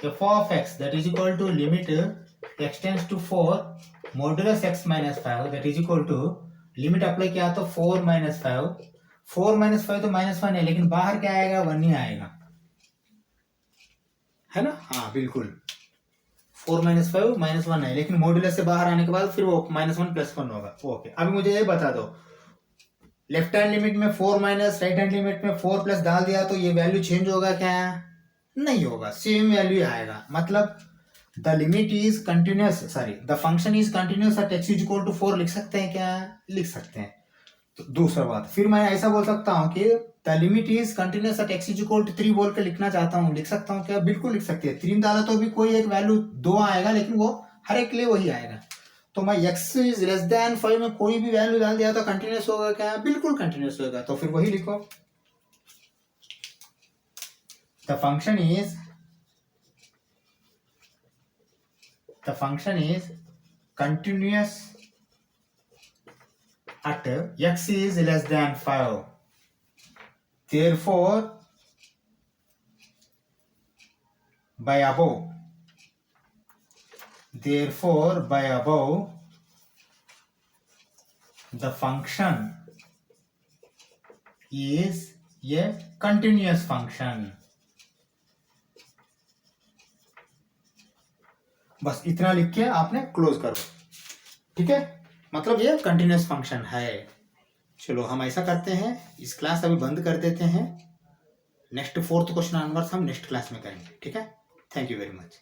f of x that is equal to limit x tends to 4 modulus x minus 5 that is equal to, limit apply किया तो 4 माइनस 5, 4 माइनस 5 तो -1 है, लेकिन बाहर क्या आएगा? 1 ही आएगा, है ना? हाँ बिल्कुल, 4 माइनस 5 -1 है, लेकिन मॉड्यूलस से बाहर आने के बाद फिर वो -1 +1 होगा। ओके, अभी मुझे ये बता दो लेफ्ट हैंड लिमिट में 4 माइनस, राइट हैंड लिमिट में 4 प्लस डाल दिया तो ये वैल्यू चेंज होगा क्या? नहीं होगा, सेम वैल्यू आएगा। मतलब the limit is continuous, sorry the function is continuous at x is equal to 4 लिख सकते हैं क्या? लिख सकते हैं। तो दूसरा बात, फिर मैं ऐसा बोल सकता हूँ कि the limit is continuous at x is equal to 3 बोल के लिखना चाहता हूँ, लिख सकता हूँ क्या? बिल्कुल लिख सकते हैं। 3 डाला तो भी कोई एक वैल्यू 2 आएगा, लेकिन वो हर एक के लिए वही आएगा। तो मैं x इज लेस देन 5 में कोई भी वैल्यू डाल दिया तो कंटिन्यूअस होगा क्या? बिल्कुल कंटिन्यूअस होगा। तो फिर वही लिखो, the function is continuous at x is less than 5, therefore by above the function is a continuous function। बस इतना लिख के आपने क्लोज करो, ठीक है। मतलब ये कंटिन्यूअस फंक्शन है। चलो हम ऐसा करते हैं, इस क्लास अभी बंद कर देते हैं, नेक्स्ट 4th क्वेश्चन ऑनवर्ड्स हम नेक्स्ट क्लास में करेंगे, ठीक है। Thank you very much.